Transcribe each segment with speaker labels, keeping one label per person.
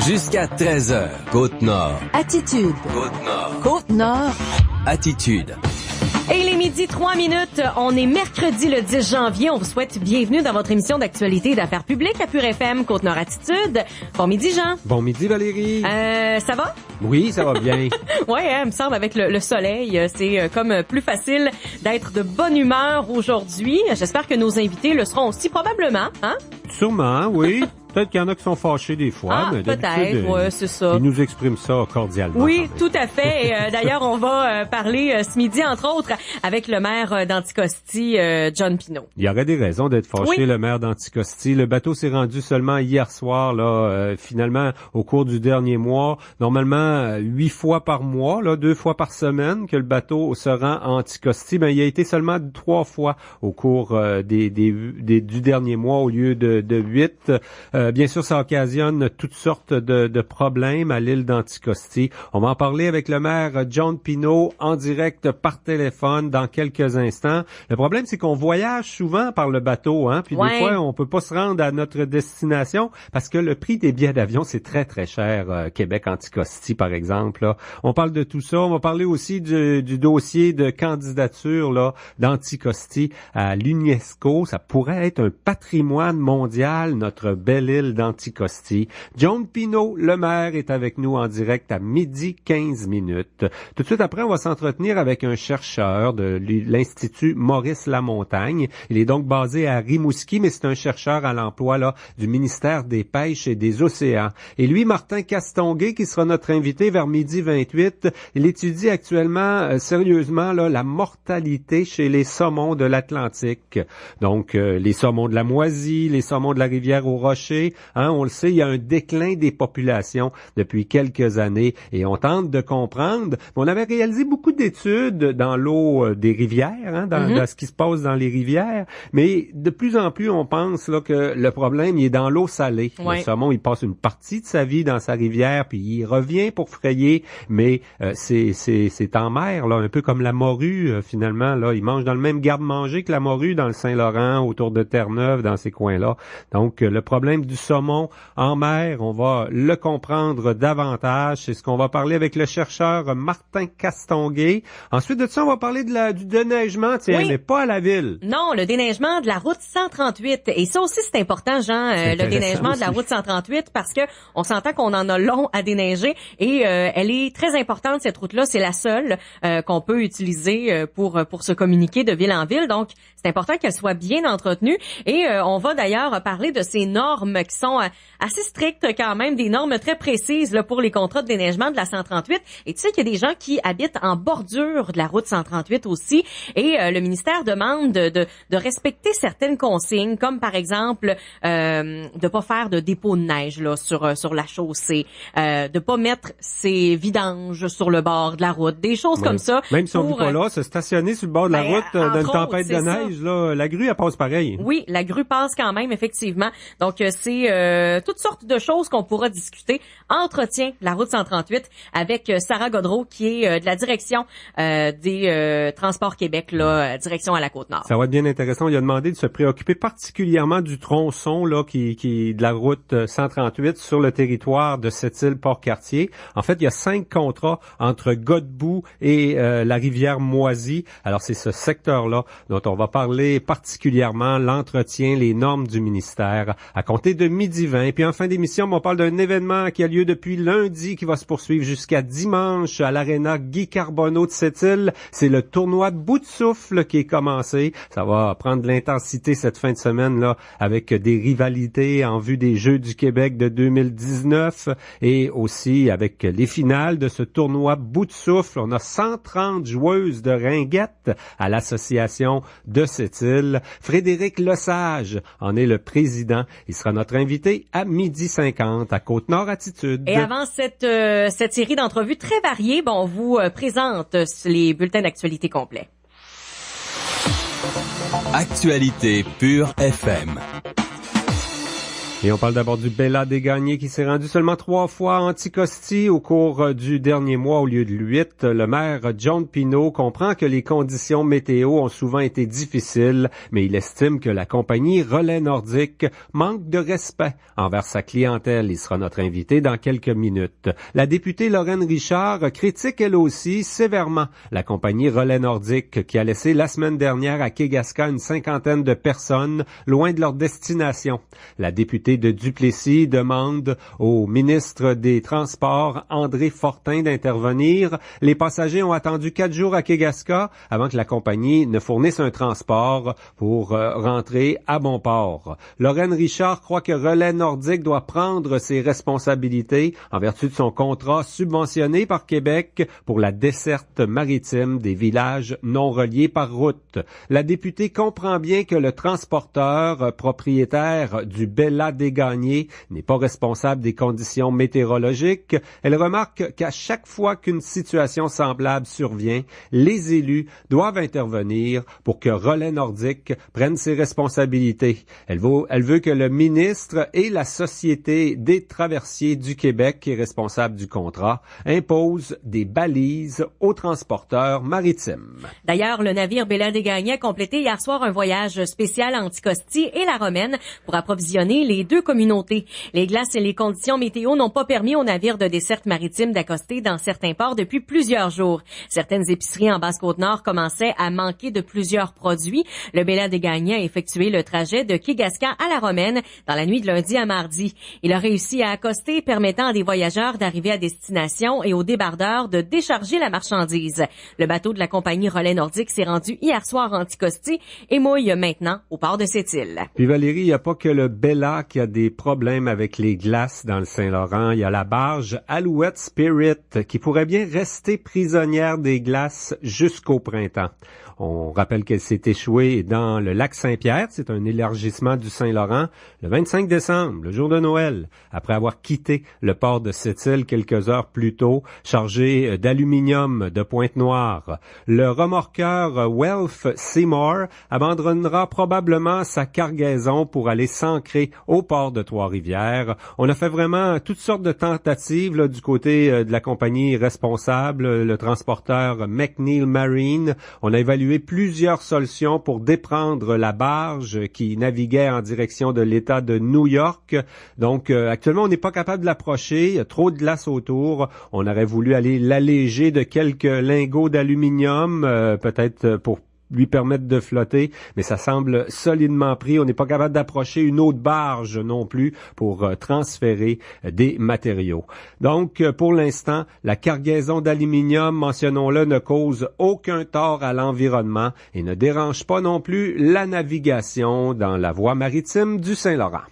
Speaker 1: Jusqu'à 13h, Côte-Nord.
Speaker 2: Attitude.
Speaker 1: Côte-Nord.
Speaker 2: Côte-Nord.
Speaker 1: Attitude.
Speaker 3: Et il est midi 3 minutes. On est mercredi le 10 janvier. On vous souhaite bienvenue dans votre émission d'actualité et d'affaires publiques à Pure FM Côte-Nord Attitude. Bon midi, Jean.
Speaker 4: Bon midi, Valérie.
Speaker 3: Ça va?
Speaker 4: Oui, ça va bien.
Speaker 3: Ouais, il me semble avec le soleil, c'est comme plus facile d'être de bonne humeur aujourd'hui. J'espère que nos invités le seront aussi probablement, hein?
Speaker 4: Sûrement, oui. Peut-être qu'il y en a qui sont fâchés des fois, mais
Speaker 3: peut-être, ouais, c'est ça.
Speaker 4: Ils nous expriment ça cordialement.
Speaker 3: Oui, tout à fait. Et, d'ailleurs, on va parler ce midi, entre autres, avec le maire d'Anticosti, John Pino.
Speaker 4: Il y aurait des raisons d'être fâché,
Speaker 3: oui.
Speaker 4: Le maire d'Anticosti. Le bateau s'est rendu seulement hier soir, là, finalement, au cours du dernier mois. Normalement, 8 fois par mois, là, 2 fois par semaine que le bateau se rend à Anticosti. Ben, il a été seulement 3 fois au cours du dernier mois au lieu de 8. Bien sûr, ça occasionne toutes sortes de problèmes à l'île d'Anticosti. On va en parler avec le maire John Pino en direct par téléphone dans quelques instants. Le problème, c'est qu'on voyage souvent par le bateau, hein, puis
Speaker 3: ouais.
Speaker 4: Des fois, on peut pas se rendre à notre destination parce que le prix des billets d'avion, c'est très, très cher. Québec-Anticosti, par exemple. Là. On parle de tout ça. On va parler aussi du dossier de candidature là d'Anticosti à l'UNESCO. Ça pourrait être un patrimoine mondial, notre belle île d'Anticosti. John Pino, le maire, est avec nous en direct à midi 15 minutes. Tout de suite après, on va s'entretenir avec un chercheur de l'Institut Maurice Lamontagne. Il est donc basé à Rimouski, mais c'est un chercheur à l'emploi là du ministère des Pêches et des Océans. Et lui, Martin Castonguay, qui sera notre invité vers midi 28, il étudie actuellement sérieusement là la mortalité chez les saumons de l'Atlantique. Donc, les saumons de la Moisie, les saumons de la rivière aux Rochers. Hein, on le sait, il y a un déclin des populations depuis quelques années et on tente de comprendre. On avait réalisé beaucoup d'études dans l'eau des rivières, hein, dans ce qui se passe dans les rivières, mais de plus en plus, on pense là que le problème il est dans l'eau salée.
Speaker 3: Ouais.
Speaker 4: Le saumon, il passe une partie de sa vie dans sa rivière, puis il revient pour frayer, mais c'est en mer, là, un peu comme la morue, finalement. Là, il mange dans le même garde-manger que la morue dans le Saint-Laurent, autour de Terre-Neuve, dans ces coins-là. Donc, le problème du saumon en mer, on va le comprendre davantage. C'est ce qu'on va parler avec le chercheur Martin Castonguay. Ensuite de ça, on va parler du déneigement, tiens,
Speaker 3: oui.
Speaker 4: Mais pas à la ville.
Speaker 3: Non, le déneigement de la route 138. Et ça aussi, c'est important, Jean, le déneigement de la route 138, parce que on s'entend qu'on en a long à déneiger et elle est très importante, cette route-là. C'est la seule qu'on peut utiliser pour se communiquer de ville en ville. Donc, c'est important qu'elle soit bien entretenue. Et on va d'ailleurs parler de ces normes qui sont assez strictes quand même, des normes très précises là, pour les contrats de déneigement de la 138. Et tu sais qu'il y a des gens qui habitent en bordure de la route 138 aussi. Et le ministère demande de respecter certaines consignes, comme par exemple de pas faire de dépôt de neige là sur la chaussée, de pas mettre ses vidanges sur le bord de la route, des choses comme ça.
Speaker 4: Même si on vit pas là, se stationner sur le bord de la route dans une tempête de neige, là, la grue, elle passe pareil.
Speaker 3: Oui, la grue passe quand même, effectivement. Donc, c'est toutes sortes de choses qu'on pourra discuter. Entretien la route 138 avec Sarah Godreau, qui est de la direction des Transports Québec, là, direction à la Côte-Nord.
Speaker 4: Ça va être bien intéressant. Il a demandé de se préoccuper particulièrement du tronçon là qui de la route 138 sur le territoire de cette île Port-Cartier. En fait, il y a 5 contrats entre Godbout et la rivière Moisie. Alors, c'est ce secteur-là dont on va parler particulièrement, l'entretien, les normes du ministère, à compter de 12h20. Puis en fin d'émission, on parle d'un événement qui a lieu depuis lundi, qui va se poursuivre jusqu'à dimanche à l'aréna Guy Carbonneau de cette île. C'est le tournoi Bout de souffle qui est commencé. Ça va prendre de l'intensité cette fin de semaine-là, avec des rivalités en vue des Jeux du Québec de 2019 et aussi avec les finales de ce tournoi Bout de souffle. On a 130 joueuses de ringuettes à l'association de cette île. Frédéric Lesage en est le président. Il sera notre invité à 12h50 à Côte-Nord Attitude.
Speaker 3: Et avant cette série d'entrevues très variées, on vous présente les bulletins d'actualité complets.
Speaker 1: Actualité Pure FM.
Speaker 4: Et on parle d'abord du Bella Desgagnés qui s'est rendu seulement 3 fois à Anticosti au cours du dernier mois au lieu de 8. Le maire John Pinault comprend que les conditions météo ont souvent été difficiles, mais il estime que la compagnie Relais Nordique manque de respect envers sa clientèle. Il sera notre invité dans quelques minutes. La députée Lorraine Richard critique elle aussi sévèrement la compagnie Relais Nordique qui a laissé la semaine dernière à Kegaska une 50aine de personnes loin de leur destination. La députée de Duplessis demande au ministre des Transports, André Fortin, d'intervenir. Les passagers ont attendu 4 jours à Kegaska avant que la compagnie ne fournisse un transport pour rentrer à bon port. Lorraine Richard croit que Relais Nordique doit prendre ses responsabilités en vertu de son contrat subventionné par Québec pour la desserte maritime des villages non reliés par route. La députée comprend bien que le transporteur propriétaire du Bella Desgagnés n'est pas responsable des conditions météorologiques. Elle remarque qu'à chaque fois qu'une situation semblable survient, les élus doivent intervenir pour que Relais Nordique prenne ses responsabilités. Elle veut que le ministre et la Société des traversiers du Québec, qui est responsable du contrat, imposent des balises aux transporteurs maritimes.
Speaker 3: D'ailleurs, le navire Bella Desgagnés a complété hier soir un voyage spécial à Anticosti et la Romaine pour approvisionner les deux communautés. Les glaces et les conditions météo n'ont pas permis aux navires de desserte maritime d'accoster dans certains ports depuis plusieurs jours. Certaines épiceries en Basse-Côte-Nord commençaient à manquer de plusieurs produits. Le Bella Desgagnés a effectué le trajet de Kegaska à la Romaine dans la nuit de lundi à mardi. Il a réussi à accoster, permettant à des voyageurs d'arriver à destination et aux débardeurs de décharger la marchandise. Le bateau de la compagnie Relais Nordique s'est rendu hier soir à Anticosti et mouille maintenant au port de Sept-Îles.
Speaker 4: Puis Valérie, il n'y a pas que le Bella qui a des problèmes avec les glaces dans le Saint-Laurent. Il y a la barge Alouette Spirit qui pourrait bien rester prisonnière des glaces jusqu'au printemps. On rappelle qu'elle s'est échouée dans le lac Saint-Pierre, c'est un élargissement du Saint-Laurent, le 25 décembre, le jour de Noël, après avoir quitté le port de Sept-Îles quelques heures plus tôt, chargé d'aluminium de Pointe-Noire. Le remorqueur Welf Seymour abandonnera probablement sa cargaison pour aller s'ancrer au port de Trois-Rivières. On a fait vraiment toutes sortes de tentatives là, du côté de la compagnie responsable, le transporteur McNeil Marine. On a évalué plusieurs solutions pour déprendre la barge qui naviguait en direction de l'État de New York. Donc, actuellement, on n'est pas capable de l'approcher. Il y a trop de glace autour. On aurait voulu aller l'alléger de quelques lingots d'aluminium, peut-être pour lui permettre de flotter, mais ça semble solidement pris. On n'est pas capable d'approcher une autre barge non plus pour transférer des matériaux. Donc, pour l'instant, la cargaison d'aluminium, mentionnons-le, ne cause aucun tort à l'environnement et ne dérange pas non plus la navigation dans la voie maritime du Saint-Laurent.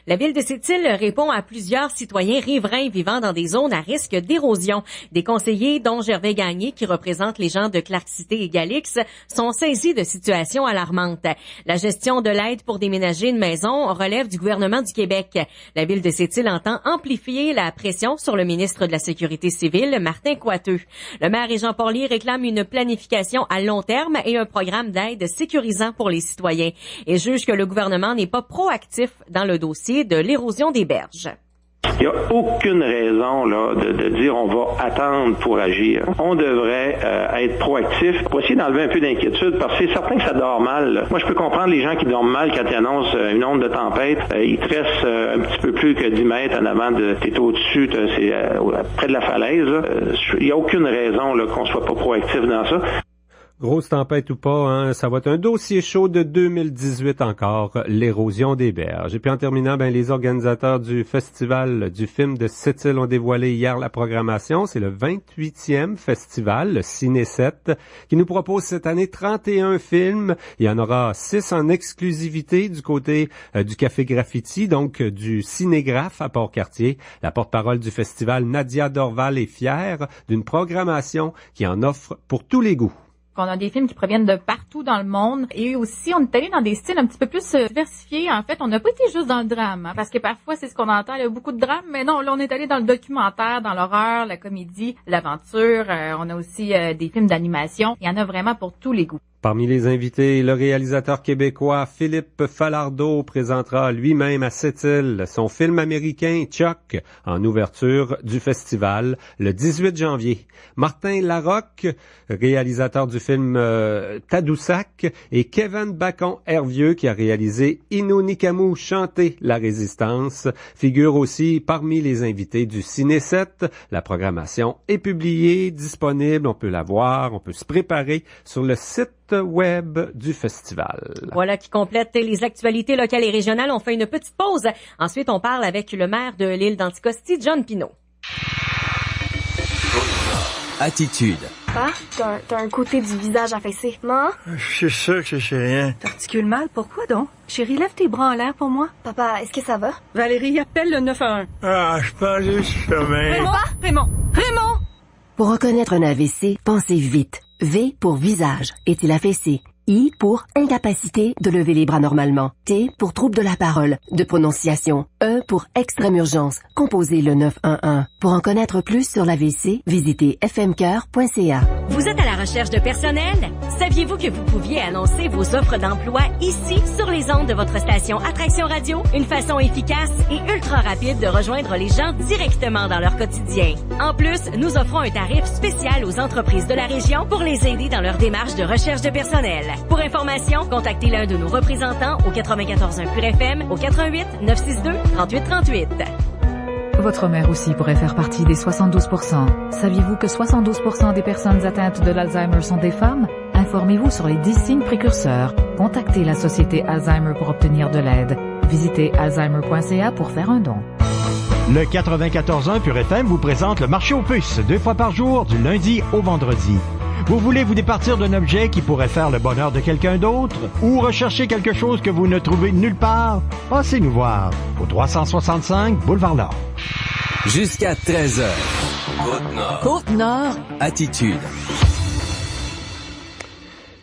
Speaker 3: La ville de Sept-Îles répond à plusieurs citoyens riverains vivant dans des zones à risque d'érosion. Des conseillers, dont Gervais Gagné, qui représente les gens de Clark-Cité et Galix, sont saisis de situations alarmantes. La gestion de l'aide pour déménager une maison relève du gouvernement du Québec. La ville de Sept-Îles entend amplifier la pression sur le ministre de la Sécurité civile, Martin Coiteux. Le maire et Jean Porlier réclament une planification à long terme et un programme d'aide sécurisant pour les citoyens et jugent que le gouvernement n'est pas proactif dans le dossier de l'érosion des berges.
Speaker 2: Il n'y a aucune raison là de dire on va attendre pour agir. On devrait être proactif pour essayer d'enlever un peu d'inquiétude parce que c'est certain que ça dort mal. Là. Moi, je peux comprendre les gens qui dorment mal quand ils annoncent une onde de tempête. Ils te restent un petit peu plus que 10 mètres en avant de... T'es au-dessus, c'est près de la falaise. Il n'y a aucune raison là, qu'on soit pas proactif dans ça.
Speaker 4: Grosse tempête ou pas, hein, ça va être un dossier chaud de 2018 encore, l'érosion des berges. Et puis en terminant, les organisateurs du Festival du film de Sept-Îles ont dévoilé hier la programmation. C'est le 28e festival, le Ciné 7, qui nous propose cette année 31 films. Il y en aura 6 en exclusivité du côté du Café Graffiti, donc du Cinégraphe à Port-Cartier. La porte-parole du festival, Nadia Dorval, est fière d'une programmation qui en offre pour tous les goûts.
Speaker 5: On a des films qui proviennent de partout dans le monde et aussi on est allé dans des styles un petit peu plus diversifiés. En fait, on n'a pas été juste dans le drame, parce que parfois c'est ce qu'on entend, il y a beaucoup de drame, mais non, là on est allé dans le documentaire, dans l'horreur, la comédie, l'aventure. On a aussi des films d'animation. Il y en a vraiment pour tous les goûts.
Speaker 4: Parmi les invités, le réalisateur québécois Philippe Falardeau présentera lui-même à Sept-Îles son film américain Chuck en ouverture du festival le 18 janvier. Martin Larocque, réalisateur du film Tadoussac, et Kevin Bacon-Hervieux qui a réalisé Inunikamu chanter la résistance figurent aussi parmi les invités du Ciné 7. La programmation est publiée, disponible, on peut la voir, on peut se préparer sur le site web du festival.
Speaker 3: Voilà qui complète les actualités locales et régionales. On fait une petite pause. Ensuite, on parle avec le maire de l'île d'Anticosti, John Pinault.
Speaker 1: Attitude.
Speaker 6: Ah, t'as un côté du visage affaissé. Non?
Speaker 7: Je suis sûr que c'est rien.
Speaker 8: T'articules mal, pourquoi donc? Chérie, lève tes bras en l'air pour moi.
Speaker 6: Papa, est-ce que ça va?
Speaker 8: Valérie, appelle le 911.
Speaker 7: Ah, je parle du sommeil.
Speaker 8: Raymond!
Speaker 9: Pour reconnaître un AVC, pensez vite. V pour visage. Est-il affaissé? I pour incapacité de lever les bras normalement. T pour trouble de la parole, de prononciation. E pour extrême urgence. Composez le 911. Pour en connaître plus sur l'AVC, visitez fmcœur.ca.
Speaker 3: Vous êtes à la recherche de personnel? Saviez-vous que vous pouviez annoncer vos offres d'emploi ici, sur les ondes de votre station Attraction Radio? Une façon efficace et ultra rapide de rejoindre les gens directement dans leur quotidien. En plus, nous offrons un tarif spécial aux entreprises de la région pour les aider dans leur démarche de recherche de personnel. Pour information, contactez l'un de nos représentants au 94.1 Pure FM au 88 962 3838.
Speaker 10: Votre mère aussi pourrait faire partie des 72%. Saviez-vous que 72% des personnes atteintes de l'Alzheimer sont des femmes? Informez-vous sur les 10 signes précurseurs. Contactez la Société Alzheimer pour obtenir de l'aide. Visitez alzheimer.ca pour faire un don.
Speaker 11: Le 94.1 Pure FM vous présente le marché aux puces 2 fois par jour, du lundi au vendredi. Vous voulez vous départir d'un objet qui pourrait faire le bonheur de quelqu'un d'autre? Ou rechercher quelque chose que vous ne trouvez nulle part? Passez nous voir au 365 Boulevard Nord.
Speaker 1: Jusqu'à 13h. Côte-Nord.
Speaker 8: Côte-Nord.
Speaker 1: Attitude.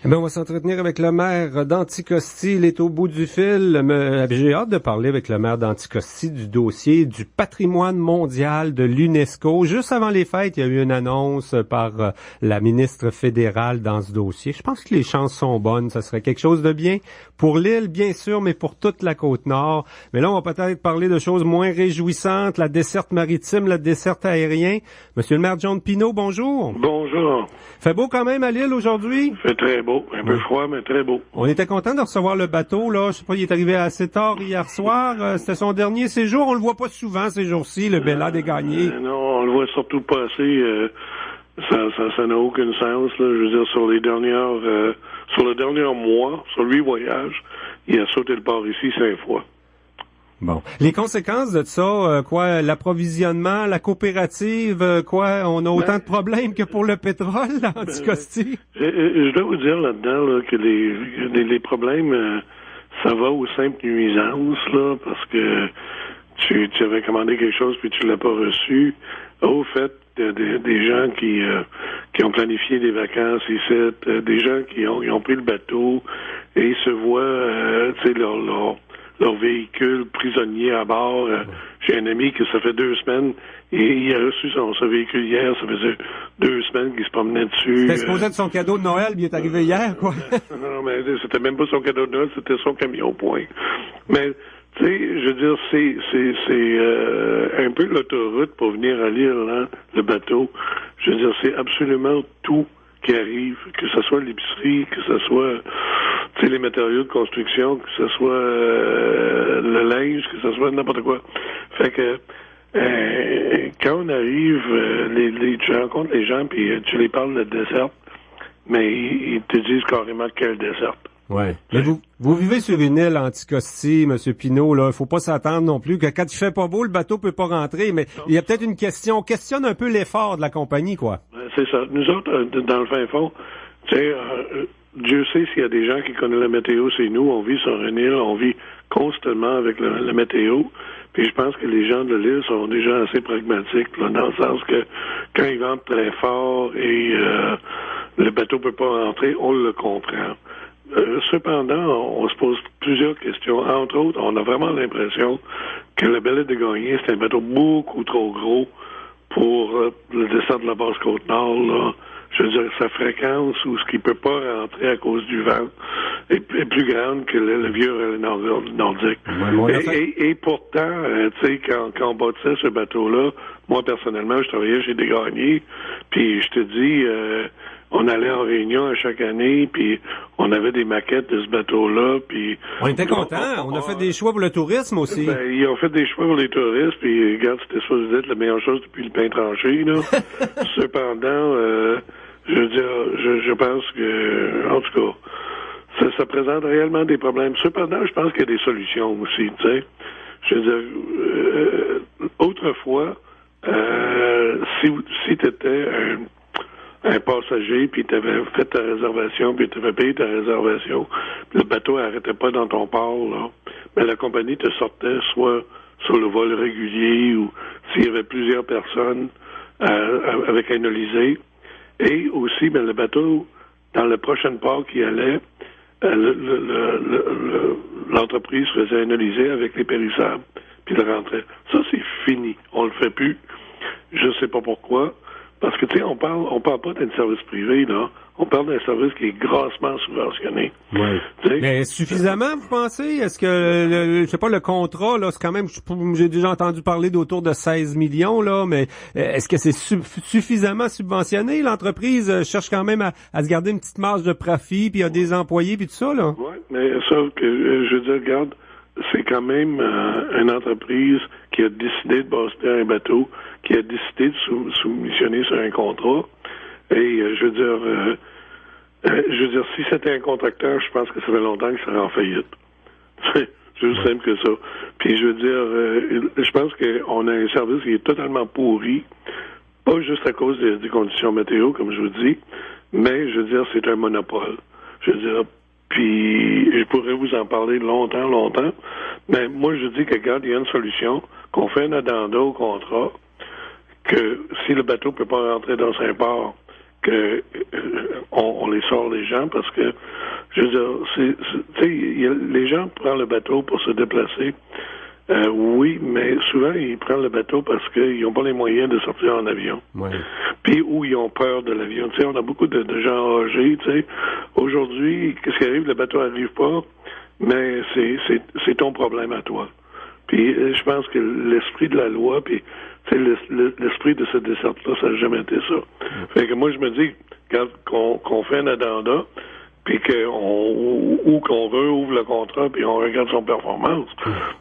Speaker 4: Eh bien, on va s'entretenir avec le maire d'Anticosti. Il est au bout du fil. J'ai hâte de parler avec le maire d'Anticosti du dossier du patrimoine mondial de l'UNESCO. Juste avant les fêtes, il y a eu une annonce par la ministre fédérale dans ce dossier. Je pense que les chances sont bonnes. Ça serait quelque chose de bien pour l'île, bien sûr, mais pour toute la Côte-Nord. Mais là, on va peut-être parler de choses moins réjouissantes. La desserte maritime, la desserte aérien. Monsieur le maire John Pinault, bonjour.
Speaker 2: Bonjour.
Speaker 4: Fait beau quand même à l'île aujourd'hui?
Speaker 2: Fait très beau. Un peu froid, mais très beau.
Speaker 4: On était content de recevoir le bateau, là. Je sais pas, il est arrivé assez tard hier soir. C'était son dernier séjour. On le voit pas souvent ces jours-ci, le Bella des Gagnés.
Speaker 2: Non, on le voit surtout passer. Ça n'a aucun sens, là. Je veux dire, sur le dernier mois, sur 8 voyages, il a sauté le port ici 5 fois.
Speaker 4: Bon. Les conséquences de ça, l'approvisionnement, la coopérative, on a autant de problèmes que pour le pétrole, là, Anticosti?
Speaker 2: Je dois vous dire là-dedans là, que les problèmes, ça va aux simples nuisances, là, parce que tu avais commandé quelque chose puis tu l'as pas reçu. Au fait, des gens qui ont planifié des vacances ici, des gens qui ont pris le bateau et ils se voient, tu sais, leur véhicule prisonnier à bord. J'ai un ami que ça fait 2 semaines, et il a reçu son véhicule hier, ça faisait 2 semaines qu'il se promenait dessus.
Speaker 4: C'était supposé être son cadeau de Noël, mais il est arrivé hier, quoi.
Speaker 2: Non, mais c'était même pas son cadeau de Noël, c'était son camion, point. Mais, tu sais, je veux dire, c'est un peu l'autoroute pour venir à l'île, hein, le bateau. Je veux dire, c'est absolument tout qui arrive, que ce soit l'épicerie, que ce soit les matériaux de construction, que ce soit le linge, que ce soit n'importe quoi. Fait que quand on arrive, tu rencontres les gens puis tu les parles de dessert, mais ils te disent carrément quel dessert.
Speaker 4: Ouais. Mais vous vivez sur une île Anticosti, Monsieur Pinault, là. Il faut pas s'attendre non plus que quand il fait pas beau, le bateau peut pas rentrer, mais il y a peut-être une question. On questionne un peu l'effort de la compagnie, quoi.
Speaker 2: C'est ça. Nous autres, dans le fin fond, tu sais, Dieu sait s'il y a des gens qui connaissent la météo, c'est nous. On vit sur une île, on vit constamment avec la météo. Puis je pense que les gens de l'île sont déjà assez pragmatiques, là, dans le sens que quand ils ventent très fort et le bateau peut pas rentrer, on le comprend. Cependant, on se pose plusieurs questions. Entre autres, on a vraiment l'impression que le Bella de Gagné, c'est un bateau beaucoup trop gros pour le dessert de la Basse-Côte-Nord, là.
Speaker 12: je veux dire, sa fréquence ou ce qui peut pas rentrer à cause du vent est plus grande que le vieux relais nordique. Et pourtant, tu sais, quand on bâtissait ce bateau-là, moi, personnellement, je travaillais chez Desgagnés, puis je te dis, on allait en réunion à chaque année, puis on avait des maquettes de ce bateau-là, puis...
Speaker 4: On était contents. On a fait des choix pour le tourisme aussi.
Speaker 12: Ben, ils ont fait des choix pour les touristes, puis regarde, c'était supposé être la meilleure chose depuis le pain tranché, là. Cependant, je veux dire, je pense que, en tout cas, ça présente réellement des problèmes. Cependant, je pense qu'il y a des solutions aussi, tu sais. Je veux dire, autrefois, si tu étais un passager, puis tu avais fait ta réservation, puis tu avais payé ta réservation, le bateau n'arrêtait pas dans ton port, là, mais la compagnie te sortait soit sur le vol régulier ou s'il y avait plusieurs personnes avec un Olysée. Et aussi, ben, le bateau, dans le prochain port qui allait, l'entreprise faisait un Olysée avec les périssables, puis le rentrait. Ça, c'est fini. On le fait plus. Je sais pas pourquoi. Parce que, tu sais, on parle pas d'un service privé, là. On parle d'un service qui est grassement subventionné.
Speaker 4: Oui. Mais suffisamment, vous pensez? Est-ce que, je sais pas, le contrat, là, c'est quand même, j'ai déjà entendu parler d'autour de 16 millions, là, mais est-ce que c'est suffisamment subventionné? L'entreprise cherche quand même à se garder une petite marge de profit, puis il y a des employés, puis tout ça, là?
Speaker 12: Oui, mais ça, je veux dire, regarde, c'est quand même une entreprise qui a décidé de bâtir un bateau, qui a décidé de soumissionner sur un contrat. Et je veux dire, si c'était un contracteur, je pense que ça fait longtemps qu'il serait en faillite. C'est aussi simple que ça. Puis je veux dire, je pense qu'on a un service qui est totalement pourri, pas juste à cause des conditions météo, comme je vous dis, mais je veux dire, c'est un monopole. Je veux dire, puis je pourrais vous en parler longtemps, mais moi je dis que, regarde, il y a une solution, qu'on fait un addenda au contrat, que si le bateau peut pas rentrer dans un port, que on les sort les gens, parce que, je veux dire, tu sais, les gens prennent le bateau pour se déplacer, oui, mais souvent ils prennent le bateau parce qu'ils n'ont pas les moyens de sortir en avion.
Speaker 4: Ouais.
Speaker 12: Puis où ils ont peur de l'avion. Tu sais, on a beaucoup de gens âgés, tu sais. Aujourd'hui, qu'est-ce qui arrive? Le bateau n'arrive pas, mais c'est ton problème à toi. Puis je pense que l'esprit de la loi, puis l'esprit de ce dessert-là, ça n'a jamais été ça. Fait que moi, je me dis, qu'on fait un addenda, puis qu'on rouvre le contrat, puis on regarde son performance.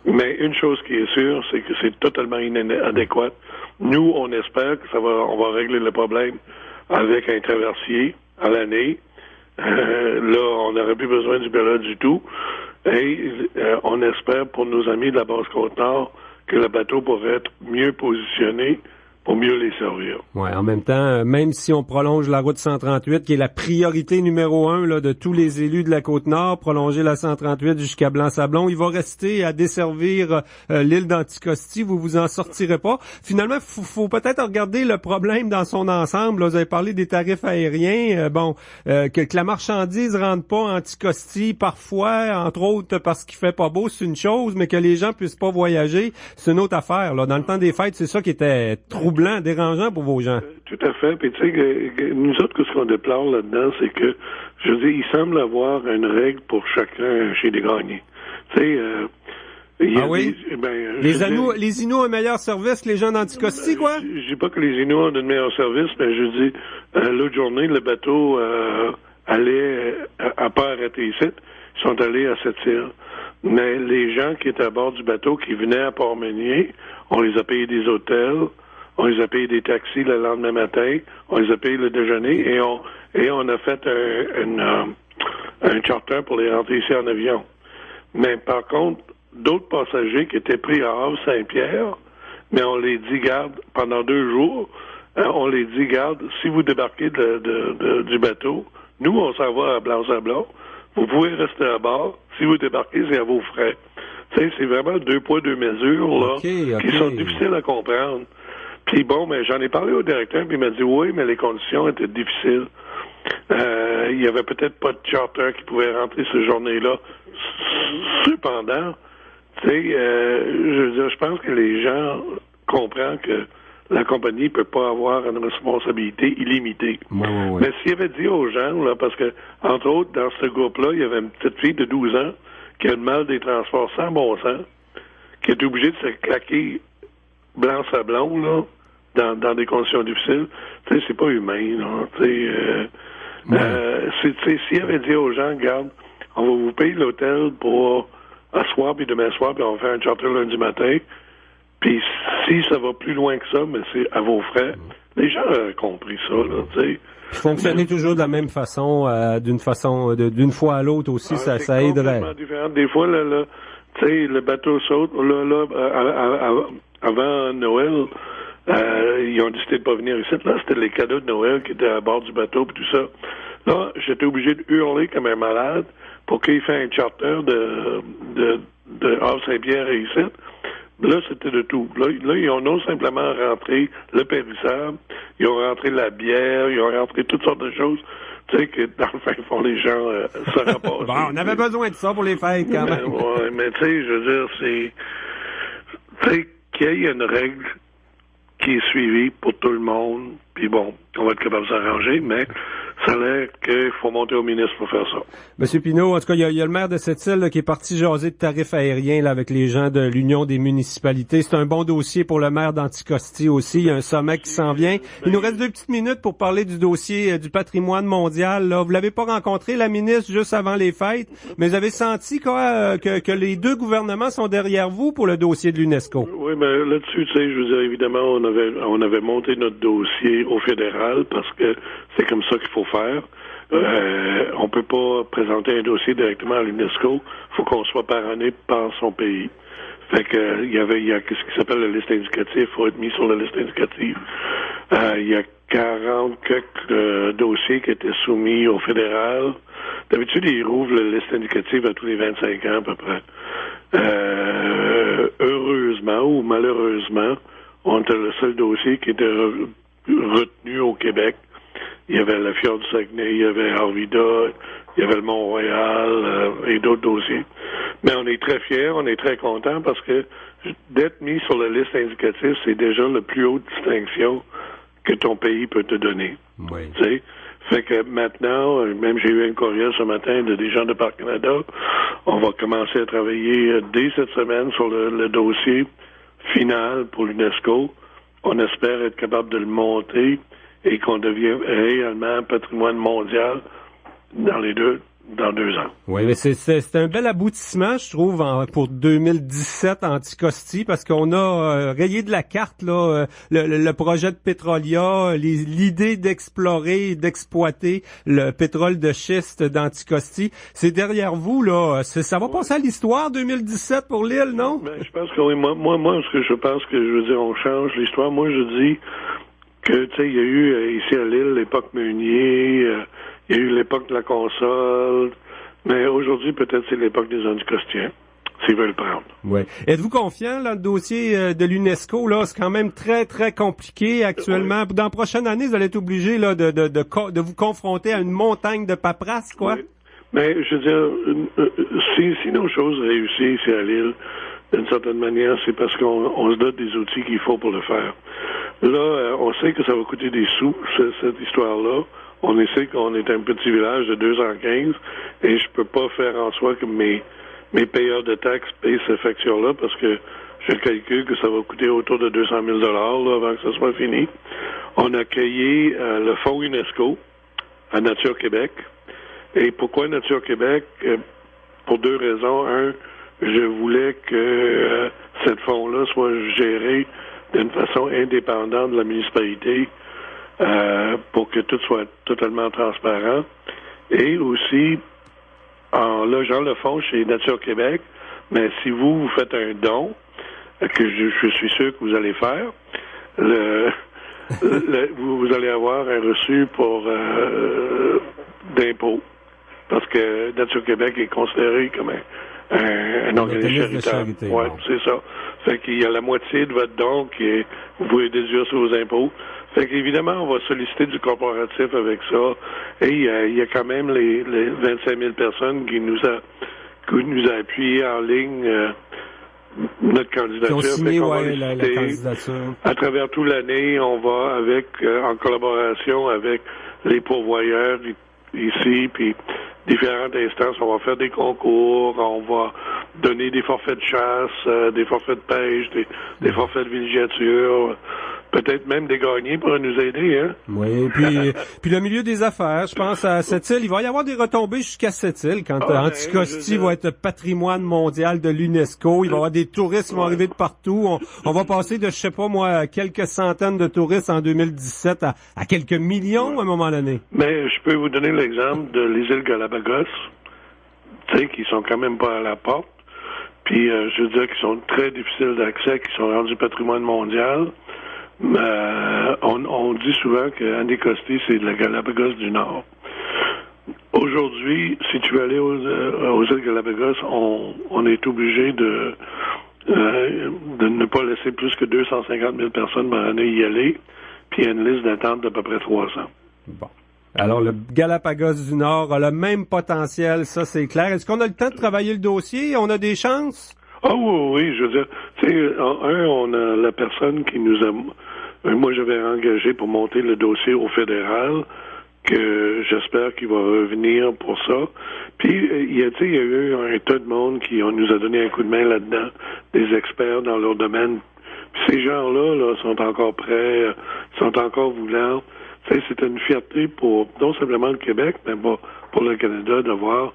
Speaker 12: Mais une chose qui est sûre, c'est que c'est totalement inadéquat. Nous, on espère que on va régler le problème avec un traversier à l'année. Là, on n'aurait plus besoin du BELA du tout. Et on espère pour nos amis de la Basse-Côte-Nord que le bateau pourrait être mieux positionné pour mieux les servir.
Speaker 4: Ouais, en même temps, même si on prolonge la route 138, qui est la priorité numéro 1 là, de tous les élus de la Côte-Nord, prolonger la 138 jusqu'à Blanc-Sablon, il va rester à desservir l'île d'Anticosti, vous en sortirez pas. Finalement, faut peut-être regarder le problème dans son ensemble. Là, vous avez parlé des tarifs aériens, que la marchandise rentre pas en Anticosti parfois, entre autres parce qu'il fait pas beau, c'est une chose, mais que les gens puissent pas voyager, c'est une autre affaire. Là, dans le temps des fêtes, c'est ça qui était troublant, dérangeant pour vos gens.
Speaker 12: Tout à fait. Puis tu sais, que nous autres, ce qu'on déplore là-dedans, c'est que, je veux dire, il semble avoir une règle pour chacun chez Desgagnés. Tu sais,
Speaker 4: les Inuits ont un meilleur service que les gens d'Anticosti, quoi?
Speaker 12: Je dis pas que les Inuits ont un meilleur service, mais je dis, l'autre journée, le bateau allait, à pas arrêter ici, ils sont allés à Sept-Îles. Mais les gens qui étaient à bord du bateau, qui venaient à Port-Meunier, on les a payé des hôtels, on les a payé des taxis le lendemain matin, on les a payé le déjeuner, et on a fait un charter pour les rentrer ici en avion. Mais par contre, d'autres passagers qui étaient pris à Havre-Saint-Pierre, mais on les dit, garde, pendant 2 jours, on les dit, garde, si vous débarquez du bateau, nous, on s'en va à Blanc-Sablon, vous pouvez rester à bord, si vous débarquez, c'est à vos frais. Tu sais, c'est vraiment 2 poids, 2 mesures, là, qui sont difficiles à comprendre. Puis bon, mais j'en ai parlé au directeur, puis il m'a dit, oui, mais les conditions étaient difficiles. Il y avait peut-être pas de charter qui pouvait rentrer cette journée-là. Cependant, tu sais, je veux dire, je pense que les gens comprennent que la compagnie peut pas avoir une responsabilité illimitée. Mais s'il avait dit aux gens, là, parce que, entre autres, dans ce groupe-là, il y avait une petite fille de 12 ans qui a le mal des transports sans bon sens, qui est obligée de se claquer blanc sablon, là, dans des conditions difficiles. Tu sais, c'est pas humain, là. Tu sais, s'il avait dit aux gens, regarde, on va vous payer l'hôtel pour à soir puis demain soir, puis on va faire un charter lundi matin, puis si ça va plus loin que ça, mais c'est à vos frais. Les gens ont compris ça, là, tu sais.
Speaker 4: Fonctionner toujours de la même façon, d'une fois à l'autre aussi, ça aiderait.
Speaker 12: C'est différent. Des fois, là, tu sais, le bateau saute, avant Noël, ils ont décidé de pas venir ici. Là, c'était les cadeaux de Noël qui étaient à bord du bateau puis tout ça. Là, j'étais obligé de hurler comme un malade pour qu'il fasse un charter de Havre-Saint-Pierre et ici. Là, c'était de tout. Là, ils ont non simplement rentré le périssable, ils ont rentré la bière, ils ont rentré toutes sortes de choses. Tu sais que dans le fin fond, les gens se repassent.
Speaker 4: Bon, on avait besoin de ça pour les fêtes, quand même.
Speaker 12: Ouais, mais tu sais, je veux dire, c'est... Tu sais, qu'il y ait une règle qui est suivie pour tout le monde, puis bon, on va être capable de s'arranger, mais ça a l'air qu'il faut monter au ministre pour faire ça.
Speaker 4: Monsieur Pinault, en tout cas, il y a le maire de cette île là, qui est parti jaser de tarifs aériens là, avec les gens de l'Union des municipalités. C'est un bon dossier pour le maire d'Anticosti aussi. Il y a un sommet qui s'en vient. Il nous reste 2 petites minutes pour parler du dossier du patrimoine mondial. Là. Vous l'avez pas rencontré, la ministre, juste avant les fêtes, mais vous avez senti quoi, que les 2 gouvernements sont derrière vous pour le dossier de l'UNESCO?
Speaker 12: Oui, mais là-dessus, tu sais, je veux dire, évidemment, on avait monté notre dossier au fédéral parce que c'est comme ça qu'il faut faire. On peut pas présenter un dossier directement à l'UNESCO. Il faut qu'on soit parrainé par son pays. Fait que il y a ce qui s'appelle la liste indicative. Il faut être mis sur la liste indicative. Il y a 40 quelques dossiers qui étaient soumis au fédéral. D'habitude, ils rouvrent la liste indicative à tous les 25 ans à peu près. Heureusement ou malheureusement, on était le seul dossier qui était retenu au Québec. Il y avait la Fjord du Saguenay, il y avait Arvida, il y avait le Mont-Royal et d'autres dossiers. Mais on est très fiers, on est très contents parce que d'être mis sur la liste indicative, c'est déjà la plus haute distinction que ton pays peut te donner.
Speaker 4: Oui.
Speaker 12: Tu sais? Fait que maintenant, même j'ai eu un courriel ce matin de des gens de Parc Canada, on va commencer à travailler dès cette semaine sur le dossier final pour l'UNESCO. On espère être capable de le monter et qu'on devienne réellement patrimoine mondial dans 2 ans.
Speaker 4: Oui, mais c'est un bel aboutissement, je trouve, pour 2017 Anticosti, parce qu'on a rayé de la carte là le projet de Pétrolia, l'idée d'explorer et d'exploiter le pétrole de schiste d'Anticosti. C'est derrière vous, là. Ça va passer à l'histoire 2017 pour l'île, non?
Speaker 12: Ben, je pense que oui. Moi, ce que je pense que je veux dire, on change l'histoire. Moi, je dis que, tu sais, il y a eu ici à l'île l'époque Meunier, il y a eu l'époque de la console, mais aujourd'hui, peut-être c'est l'époque des Anticostiens, s'ils veulent le prendre.
Speaker 4: Oui. Êtes-vous confiant dans le dossier de l'UNESCO? Là, c'est quand même très, très compliqué actuellement. Oui. Dans la prochaine année, vous allez être obligé là, de vous confronter à une montagne de paperasse, quoi. Oui.
Speaker 12: Mais, je veux dire, si nos choses réussissent ici à l'île, d'une certaine manière, c'est parce qu'on se donne des outils qu'il faut pour le faire. Là, on sait que ça va coûter des sous, cette histoire-là. On sait qu'on est un petit village de 215 et je peux pas faire en soi que mes payeurs de taxes payent ces factures-là parce que je calcule que ça va coûter autour de 200 000 là, avant que ça soit fini. On a créé le fonds UNESCO à Nature Québec. Et pourquoi Nature Québec? Pour 2 raisons. Un, je voulais que cette fonds-là soit géré d'une façon indépendante de la municipalité pour que tout soit totalement transparent. Et aussi, en logeant le fonds chez Nature Québec, mais si vous faites un don, que je suis sûr que vous allez faire, vous allez avoir un reçu pour d'impôt. Parce que Nature Québec est considéré comme un organisme charitaire. Oui, c'est ça. Fait qu'il y a la moitié de votre don qui vous pouvez déduire sur vos impôts. Fait qu'évidemment, on va solliciter du corporatif avec ça. Et il y a quand même les 25 000 personnes qui nous a appuyés en ligne notre candidature.
Speaker 4: Qui ont signé,
Speaker 12: la
Speaker 4: candidature.
Speaker 12: À travers toute l'année, on va avec, en collaboration avec les pourvoyeurs ici, puis différentes instances. On va faire des concours, on va donner des forfaits de chasse, des forfaits de pêche, des forfaits de villégiature, peut-être même des gagnés pourraient nous aider, hein?
Speaker 4: Oui, puis le milieu des affaires, je pense à Sept-Îles, il va y avoir des retombées jusqu'à Sept-Îles quand Anticosti va être patrimoine mondial de l'UNESCO, il va y avoir des touristes qui vont arriver de partout, on va passer de, je sais pas moi, quelques centaines de touristes en 2017 à quelques millions à un moment donné.
Speaker 12: Mais je peux vous donner l'exemple de les îles Galapagos, tu sais, qui sont quand même pas à la porte, puis je veux dire qu'ils sont très difficiles d'accès, qui sont rendus patrimoine mondial. On dit souvent que Anticosti, c'est la Galapagos du Nord. Aujourd'hui, si tu veux aller aux îles Galapagos, on est obligé de ne pas laisser plus que 250 000 personnes par année y aller, puis il y a une liste d'attente d'à peu près 300.
Speaker 4: Bon. Alors, le Galapagos du Nord a le même potentiel, ça c'est clair. Est-ce qu'on a le temps de travailler le dossier? On a des chances?
Speaker 12: Ah oui, je veux dire, tu sais, on a la personne qui nous a... Moi, j'avais engagé pour monter le dossier au fédéral, que j'espère qu'il va revenir pour ça. Puis, il y a eu un tas de monde qui nous a donné un coup de main là-dedans, des experts dans leur domaine. Puis ces gens-là sont encore prêts, sont encore voulants. Tu sais, c'est une fierté pour non simplement le Québec, mais pour le Canada de voir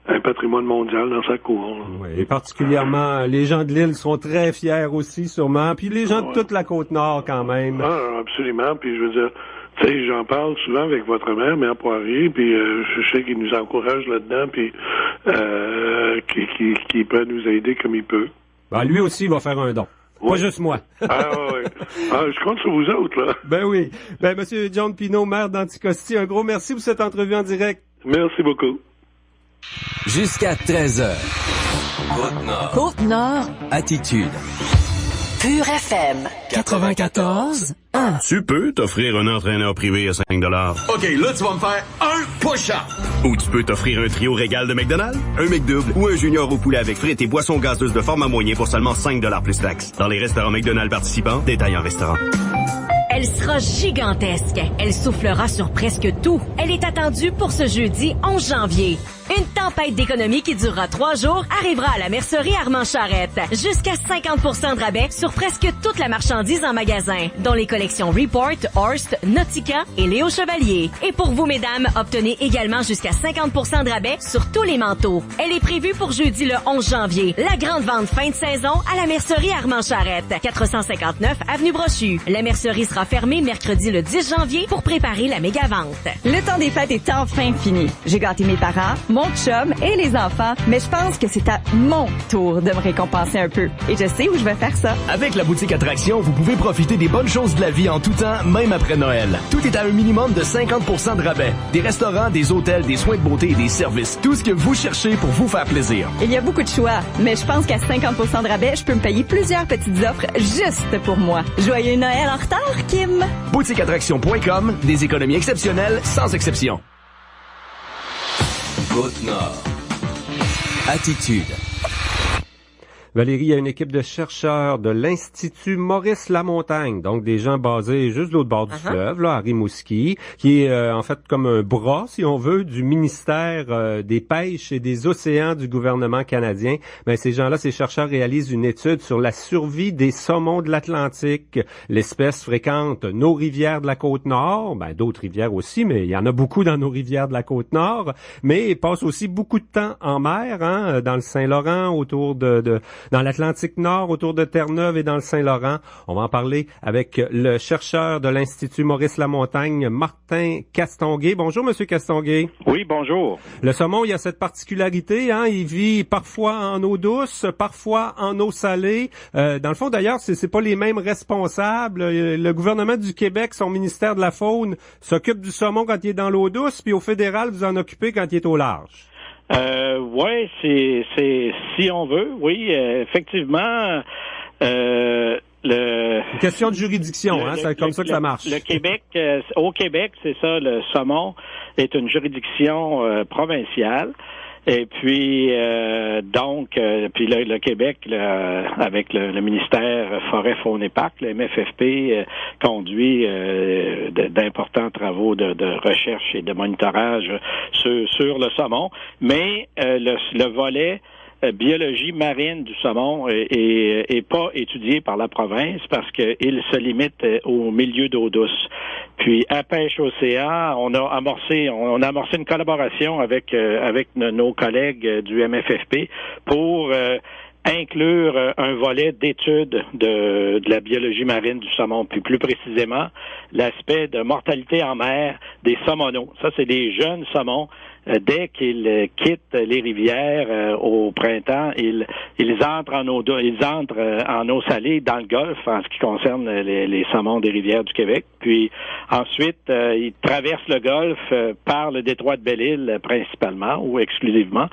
Speaker 12: un patrimoine mondial dans sa cour.
Speaker 4: Oui, et particulièrement, les gens de l'île sont très fiers aussi, sûrement. Puis les gens de toute la Côte-Nord, quand même.
Speaker 12: Ah, absolument. Puis je veux dire, tu sais, j'en parle souvent avec votre mère Poirier, puis je sais qu'il nous encourage là-dedans, puis qu'il peut nous aider comme il peut.
Speaker 4: Ben, lui aussi, il va faire un don.
Speaker 12: Ouais.
Speaker 4: Pas juste moi.
Speaker 12: Ah oui. Je compte sur vous autres, là.
Speaker 4: Ben oui. Ben, Monsieur John Pinault, maire d'Anticosti, un gros merci pour cette entrevue en direct.
Speaker 12: Merci beaucoup.
Speaker 1: Jusqu'à 13h. Côte-Nord.
Speaker 13: Côte-Nord.
Speaker 1: Attitude.
Speaker 13: Pure FM. 94.
Speaker 14: Tu peux t'offrir un entraîneur privé à 5 $.
Speaker 15: OK, là, tu vas me faire un push-up.
Speaker 14: Ou tu peux t'offrir un trio régal de McDonald's, un McDouble ou un junior au poulet avec frites et boissons gazeuses de format moyen pour seulement 5 $ plus taxes. Dans les restaurants McDonald's participants, détails en restaurant.
Speaker 16: Elle sera gigantesque. Elle soufflera sur presque tout. Elle est attendue pour ce jeudi 11 janvier. Une tempête d'économie qui durera 3 jours arrivera à la mercerie Armand Charrette. Jusqu'à 50% de rabais sur presque toute la marchandise en magasin, dont les collections Report, Horst, Nautica et Léo Chevalier. Et pour vous, mesdames, obtenez également jusqu'à 50% de rabais sur tous les manteaux. Elle est prévue pour jeudi le 11 janvier. La grande vente fin de saison à la mercerie Armand Charrette, 459 Avenue Brochu. La mercerie sera fermée mercredi le 10 janvier pour préparer la méga-vente.
Speaker 17: Le temps des fêtes est enfin fini. J'ai gâté mes parents, mon chum et les enfants, mais je pense que c'est à mon tour de me récompenser un peu. Et je sais où je vais faire ça.
Speaker 18: Avec la boutique Attraction, vous pouvez profiter des bonnes choses de la vie en tout temps, même après Noël. Tout est à un minimum de 50% de rabais. Des restaurants, des hôtels, des soins de beauté et des services. Tout ce que vous cherchez pour vous faire plaisir.
Speaker 17: Il y a beaucoup de choix, mais je pense qu'à 50% de rabais, je peux me payer plusieurs petites offres juste pour moi. Joyeux Noël en retard, Kim!
Speaker 18: Boutiqueattraction.com, des économies exceptionnelles sans exception.
Speaker 1: Côte-Nord. Attitude.
Speaker 4: Valérie, il y a une équipe de chercheurs de l'Institut Maurice-Lamontagne, donc des gens basés juste de l'autre bord du fleuve, là, à Rimouski, qui est en fait comme un bras, si on veut, du ministère des Pêches et des Océans du gouvernement canadien. Ben, ces gens-là, ces chercheurs réalisent une étude sur la survie des saumons de l'Atlantique. L'espèce fréquente nos rivières de la Côte-Nord, ben, d'autres rivières aussi, mais il y en a beaucoup dans nos rivières de la Côte-Nord, mais passe aussi beaucoup de temps en mer, hein, dans le Saint-Laurent, autour dans l'Atlantique Nord, autour de Terre-Neuve et dans le Saint-Laurent. On va en parler avec le chercheur de l'Institut Maurice-Lamontagne, Martin Castonguay. Bonjour, Monsieur Castonguay.
Speaker 19: Oui, bonjour.
Speaker 4: Le saumon, il a cette particularité, hein, il vit parfois en eau douce, parfois en eau salée. Dans le fond, d'ailleurs, c'est pas les mêmes responsables. Le gouvernement du Québec, son ministère de la Faune, s'occupe du saumon quand il est dans l'eau douce, puis au fédéral, vous en occupez quand il est au large.
Speaker 19: Ouais, c'est si on veut, oui, effectivement.
Speaker 4: Une question de juridiction, c'est comme ça que ça marche.
Speaker 19: Le Québec, au Québec, c'est ça, le saumon est une juridiction provinciale. Et puis puis le Québec, avec le ministère Forêt, Faune et Parc, le MFFP conduit d'importants travaux de recherche et de monitorage sur le saumon, mais le volet biologie marine du saumon est pas étudié par la province parce qu'il se limite au milieu d'eau douce. Puis à Pêche Océan, on a amorcé une collaboration avec nos collègues du MFFP pour inclure un volet d'étude de la biologie marine du saumon, puis plus précisément l'aspect de mortalité en mer des saumonaux. Ça, c'est des jeunes saumons. Dès qu'ils quittent les rivières au printemps, ils entrent en eau salée dans le Golfe en ce qui concerne les saumons des rivières du Québec. Puis ensuite, ils traversent le Golfe par le détroit de Belle-Île principalement ou exclusivement.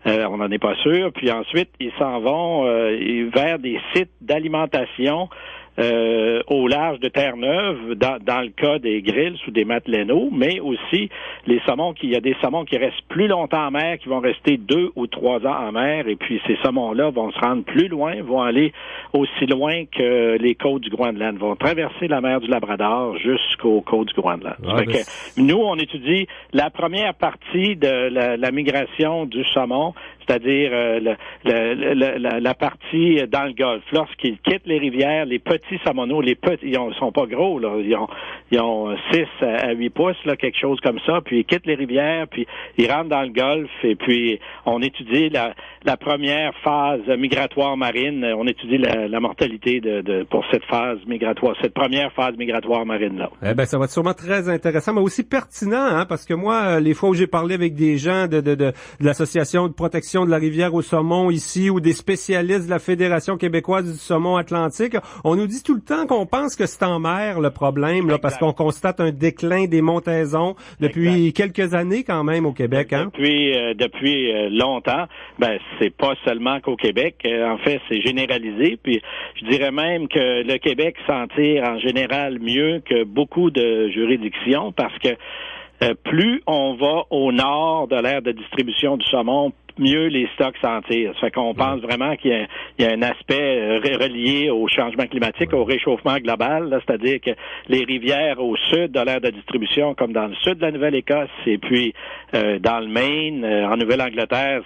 Speaker 19: On n'en est pas sûr. Puis ensuite, ils s'en vont vers des sites d'alimentation au large de Terre-Neuve, dans le cas des grilles ou des matelénos, mais aussi il y a des saumons qui restent plus longtemps en mer, qui vont rester 2 ou 3 ans en mer, et puis ces saumons-là vont se rendre plus loin, vont aller aussi loin que les côtes du Groenland, vont traverser la mer du Labrador jusqu'aux côtes du Groenland. Nous, on étudie la première partie de la migration du saumon, c'est-à-dire la partie dans le Golfe. Lorsqu'ils quittent les rivières, les petits saumonaux, ils sont pas gros, là. Ils ont 6 à 8 pouces, là, quelque chose comme ça, puis ils quittent les rivières, puis ils rentrent dans le Golfe, et puis on étudie la première phase migratoire marine, on étudie la mortalité pour cette phase migratoire, cette première phase migratoire marine-là.
Speaker 4: Eh ben, ça va être sûrement très intéressant, mais aussi pertinent, hein, parce que moi, les fois où j'ai parlé avec des gens de l'Association de protection de la rivière au saumon ici, ou des spécialistes de la Fédération québécoise du saumon atlantique, on nous dit tout le temps qu'on pense que c'est en mer le problème, là, parce qu'on constate un déclin des montaisons depuis quelques années quand même au Québec, hein?
Speaker 19: Depuis longtemps. Ben, c'est pas seulement qu'au Québec. En fait, c'est généralisé. Puis, je dirais même que le Québec s'en tire en général mieux que beaucoup de juridictions parce que plus on va au nord de l'aire de distribution du saumon, mieux les stocks s'en tirent. Ça fait qu'on pense vraiment qu'il y a un aspect relié au changement climatique, au réchauffement global, là, c'est-à-dire que les rivières au sud de l'aire de distribution, comme dans le sud de la Nouvelle-Écosse, et puis dans le Maine, en Nouvelle-Angleterre,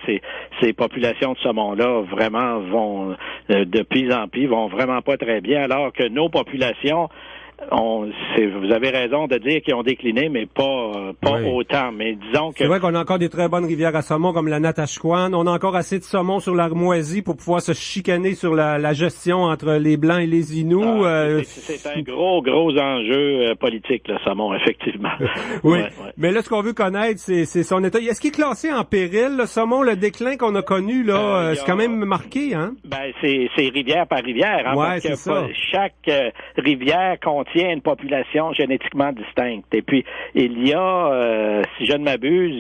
Speaker 19: ces populations de saumon-là vraiment vont de pis en pis, vont vraiment pas très bien, alors que nos populations vous avez raison de dire qu'ils ont décliné, mais pas autant. Mais disons que...
Speaker 4: C'est vrai qu'on a encore des très bonnes rivières à saumon, comme la Natashquan. On a encore assez de saumon sur l'Armoisie pour pouvoir se chicaner sur la gestion entre les Blancs et les Inuits.
Speaker 19: C'est un gros enjeu politique, le saumon, effectivement.
Speaker 4: Oui, mais là, ce qu'on veut connaître, c'est son état. Est-ce qu'il est classé en péril, le saumon, le déclin qu'on a connu, là? C'est quand même marqué, hein? Ben, c'est
Speaker 19: rivière par rivière, hein?
Speaker 4: Ouais, c'est ça.
Speaker 19: Chaque rivière contient une population génétiquement distincte. Et puis, il y a, si je ne m'abuse,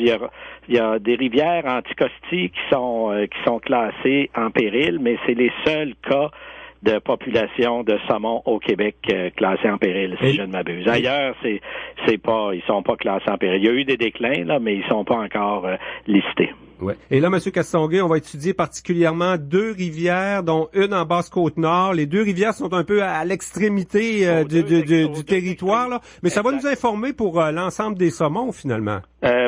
Speaker 19: il y a des rivières Anticosti qui sont classées en péril, mais c'est les seuls cas de population de saumon au Québec classés en péril, si je ne m'abuse. Ailleurs, ils sont pas classés en péril. Il y a eu des déclins, là, mais ils sont pas encore listés.
Speaker 4: Ouais. Et là, M. Castonguay, on va étudier particulièrement 2 rivières, dont une en Basse-Côte-Nord. Les 2 rivières sont un peu à l'extrémité du territoire, là. Mais ça va nous informer pour l'ensemble des saumons, finalement.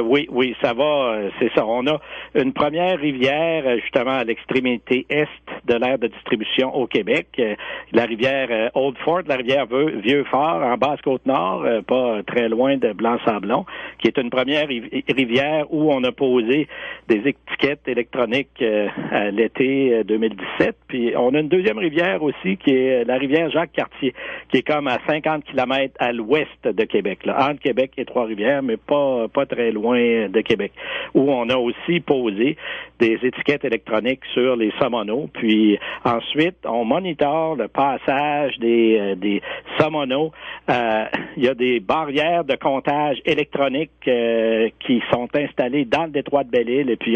Speaker 19: Oui, ça va. C'est ça. On a une première rivière, justement, à l'extrémité est de l'aire de distribution au Québec. La rivière Old Fort, la rivière Vieux-Fort, en Basse-Côte-Nord, pas très loin de Blanc-Sablon, qui est une première rivière où on a posé des étiquettes électroniques à l'été 2017. Puis on a une deuxième rivière aussi qui est la rivière Jacques-Cartier, qui est comme à 50 km à l'ouest de Québec, là, entre Québec et Trois-Rivières, mais pas très loin de Québec, où on a aussi posé des étiquettes électroniques sur les saumonaux. Puis ensuite, on monitore le passage des saumonaux. Il y a des barrières de comptage électroniques qui sont installées dans le détroit de Belle-Île et puis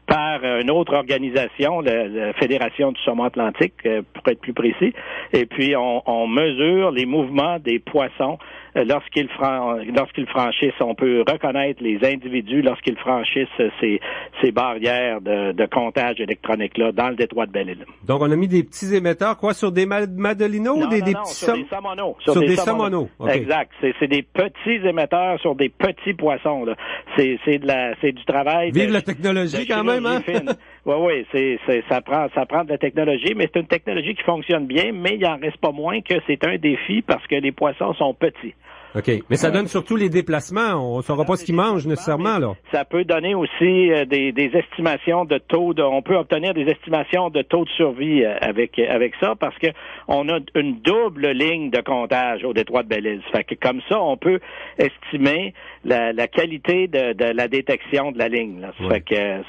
Speaker 19: par une autre organisation, la Fédération du saumon atlantique, pour être plus précis. Et puis on mesure les mouvements des poissons lorsqu'ils franchissent, on peut reconnaître les individus lorsqu'ils franchissent ces barrières de comptage électronique-là dans le détroit de Belle-Île.
Speaker 4: Donc, on a mis des petits émetteurs, quoi, sur des Madelinos ou des petits
Speaker 19: sur des Somonos.
Speaker 4: Sur des Somonos. Okay.
Speaker 19: Exact. C'est des petits émetteurs sur des petits poissons, là. C'est du travail.
Speaker 4: Vive la technologie quand même, hein?
Speaker 19: Oui, ça prend de la technologie, mais c'est une technologie qui fonctionne bien, mais il en reste pas moins que c'est un défi parce que les poissons sont petits.
Speaker 4: OK. Mais ça donne surtout les déplacements. On ne saura pas ce qu'ils mangent nécessairement, là.
Speaker 19: Ça peut donner aussi des estimations de taux on peut obtenir des estimations de taux de survie avec ça parce que on a une double ligne de comptage au détroit de Belle-Île. Fait que comme ça, on peut estimer la qualité de la détection de la ligne, là. Ça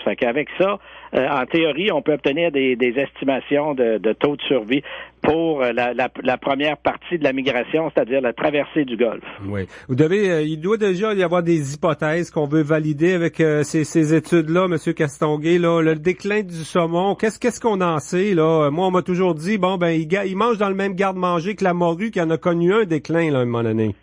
Speaker 19: fait qu'avec ça, en théorie, on peut obtenir des estimations de taux de survie pour la première partie de la migration, c'est-à-dire la traversée du Golfe.
Speaker 4: Oui. Il doit déjà y avoir des hypothèses qu'on veut valider avec ces études-là, M. Castonguay, là. Le déclin du saumon, qu'est-ce qu'on en sait, là? Moi, on m'a toujours dit, il mange dans le même garde-manger que la morue qui en a connu un déclin, là, à un moment donné.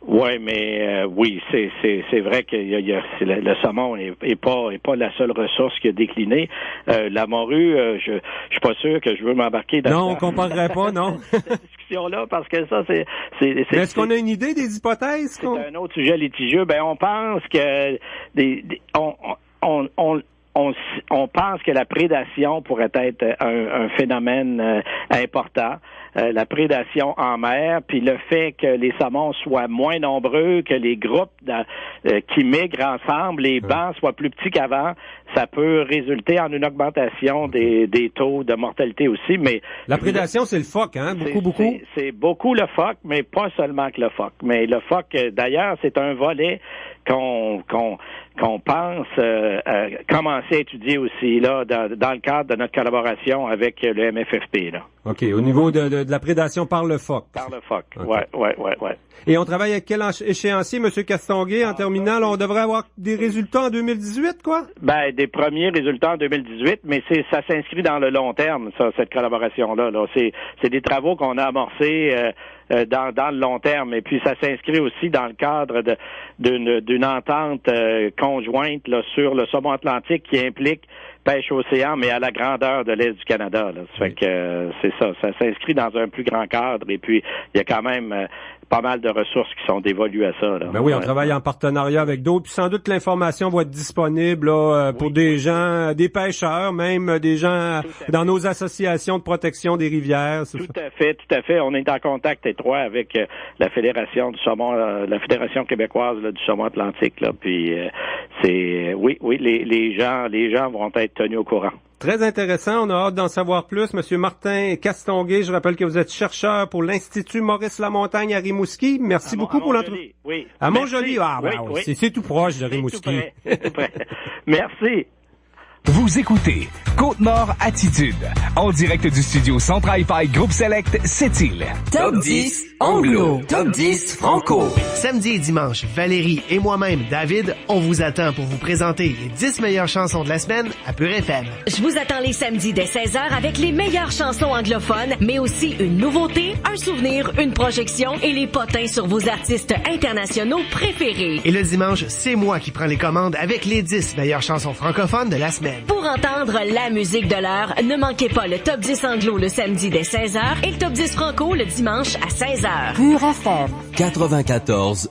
Speaker 19: Ouais, mais oui, c'est vrai que le saumon est pas la seule ressource qui a décliné. La morue, je suis pas sûr que je veux m'embarquer dans
Speaker 4: non, on comparerait pas, non.
Speaker 19: Cette discussion-là, parce que ça, c'est.
Speaker 4: Mais est-ce qu'on a une idée des hypothèses?
Speaker 19: C'est un autre sujet litigieux. On pense que on pense que la prédation pourrait être un phénomène important. La prédation en mer, puis le fait que les saumons soient moins nombreux, que les groupes qui migrent ensemble, les bancs soient plus petits qu'avant, ça peut résulter en une augmentation des taux de mortalité aussi. Mais
Speaker 4: la prédation, c'est le phoque, hein? Beaucoup.
Speaker 19: C'est beaucoup le phoque, mais pas seulement que le phoque. Mais le phoque, d'ailleurs, c'est un volet qu'on pense commencer à étudier aussi là dans le cadre de notre collaboration avec le MFFP là.
Speaker 4: OK, au niveau de la prédation par le phoque.
Speaker 19: Par le phoque. Okay. Ouais.
Speaker 4: Et on travaille avec quel échéancier, M. Castonguay, en terminale? On devrait avoir des résultats en 2018, quoi?
Speaker 19: Des premiers résultats en 2018, mais ça s'inscrit dans le long terme, ça, cette collaboration-là. Là. C'est des travaux qu'on a amorcés dans le long terme. Et puis, ça s'inscrit aussi dans le cadre d'une entente conjointe là, sur le saumon atlantique qui implique pêche océan, mais à la grandeur de l'Est du Canada. Là. Ça fait que c'est ça s'inscrit dans un plus grand cadre. Et puis, il y a quand même pas mal de ressources qui sont dévolues à ça. Là.
Speaker 4: Oui, on travaille en partenariat avec d'autres. Puis sans doute l'information va être disponible là, pour des gens, des pêcheurs, même des gens dans nos associations de protection des rivières.
Speaker 19: Tout à fait. On est en contact étroit avec la Fédération du saumon, la Fédération québécoise là, du saumon atlantique. Là. Puis les gens vont être tenus au courant.
Speaker 4: Très intéressant. On a hâte d'en savoir plus. Monsieur Martin Castonguay, je rappelle que vous êtes chercheur pour l'Institut Maurice-Lamontagne à Rimouski. Merci beaucoup pour l'entrevue.
Speaker 19: Oui.
Speaker 4: À Montjoly. C'est tout proche de Rimouski.
Speaker 19: Tout près. Merci.
Speaker 20: Vous écoutez Côte-Nord Attitude, en direct du studio Centre Hi-Fi Groupe Select, Sept-Îles.
Speaker 1: Top 10 anglo, top 10 franco.
Speaker 21: Samedi et dimanche, Valérie et moi-même, David, on vous attend pour vous présenter les 10 meilleures chansons de la semaine à Pure FM.
Speaker 16: Je vous attends les samedis dès 16h avec les meilleures chansons anglophones, mais aussi une nouveauté, un souvenir, une projection et les potins sur vos artistes internationaux préférés.
Speaker 21: Et le dimanche, c'est moi qui prends les commandes avec les 10 meilleures chansons francophones de la semaine.
Speaker 16: Pour entendre la musique de l'heure, ne manquez pas le Top 10 anglo le samedi dès 16h et le Top 10 franco le dimanche à 16h.
Speaker 13: Pure FM
Speaker 1: 94.1.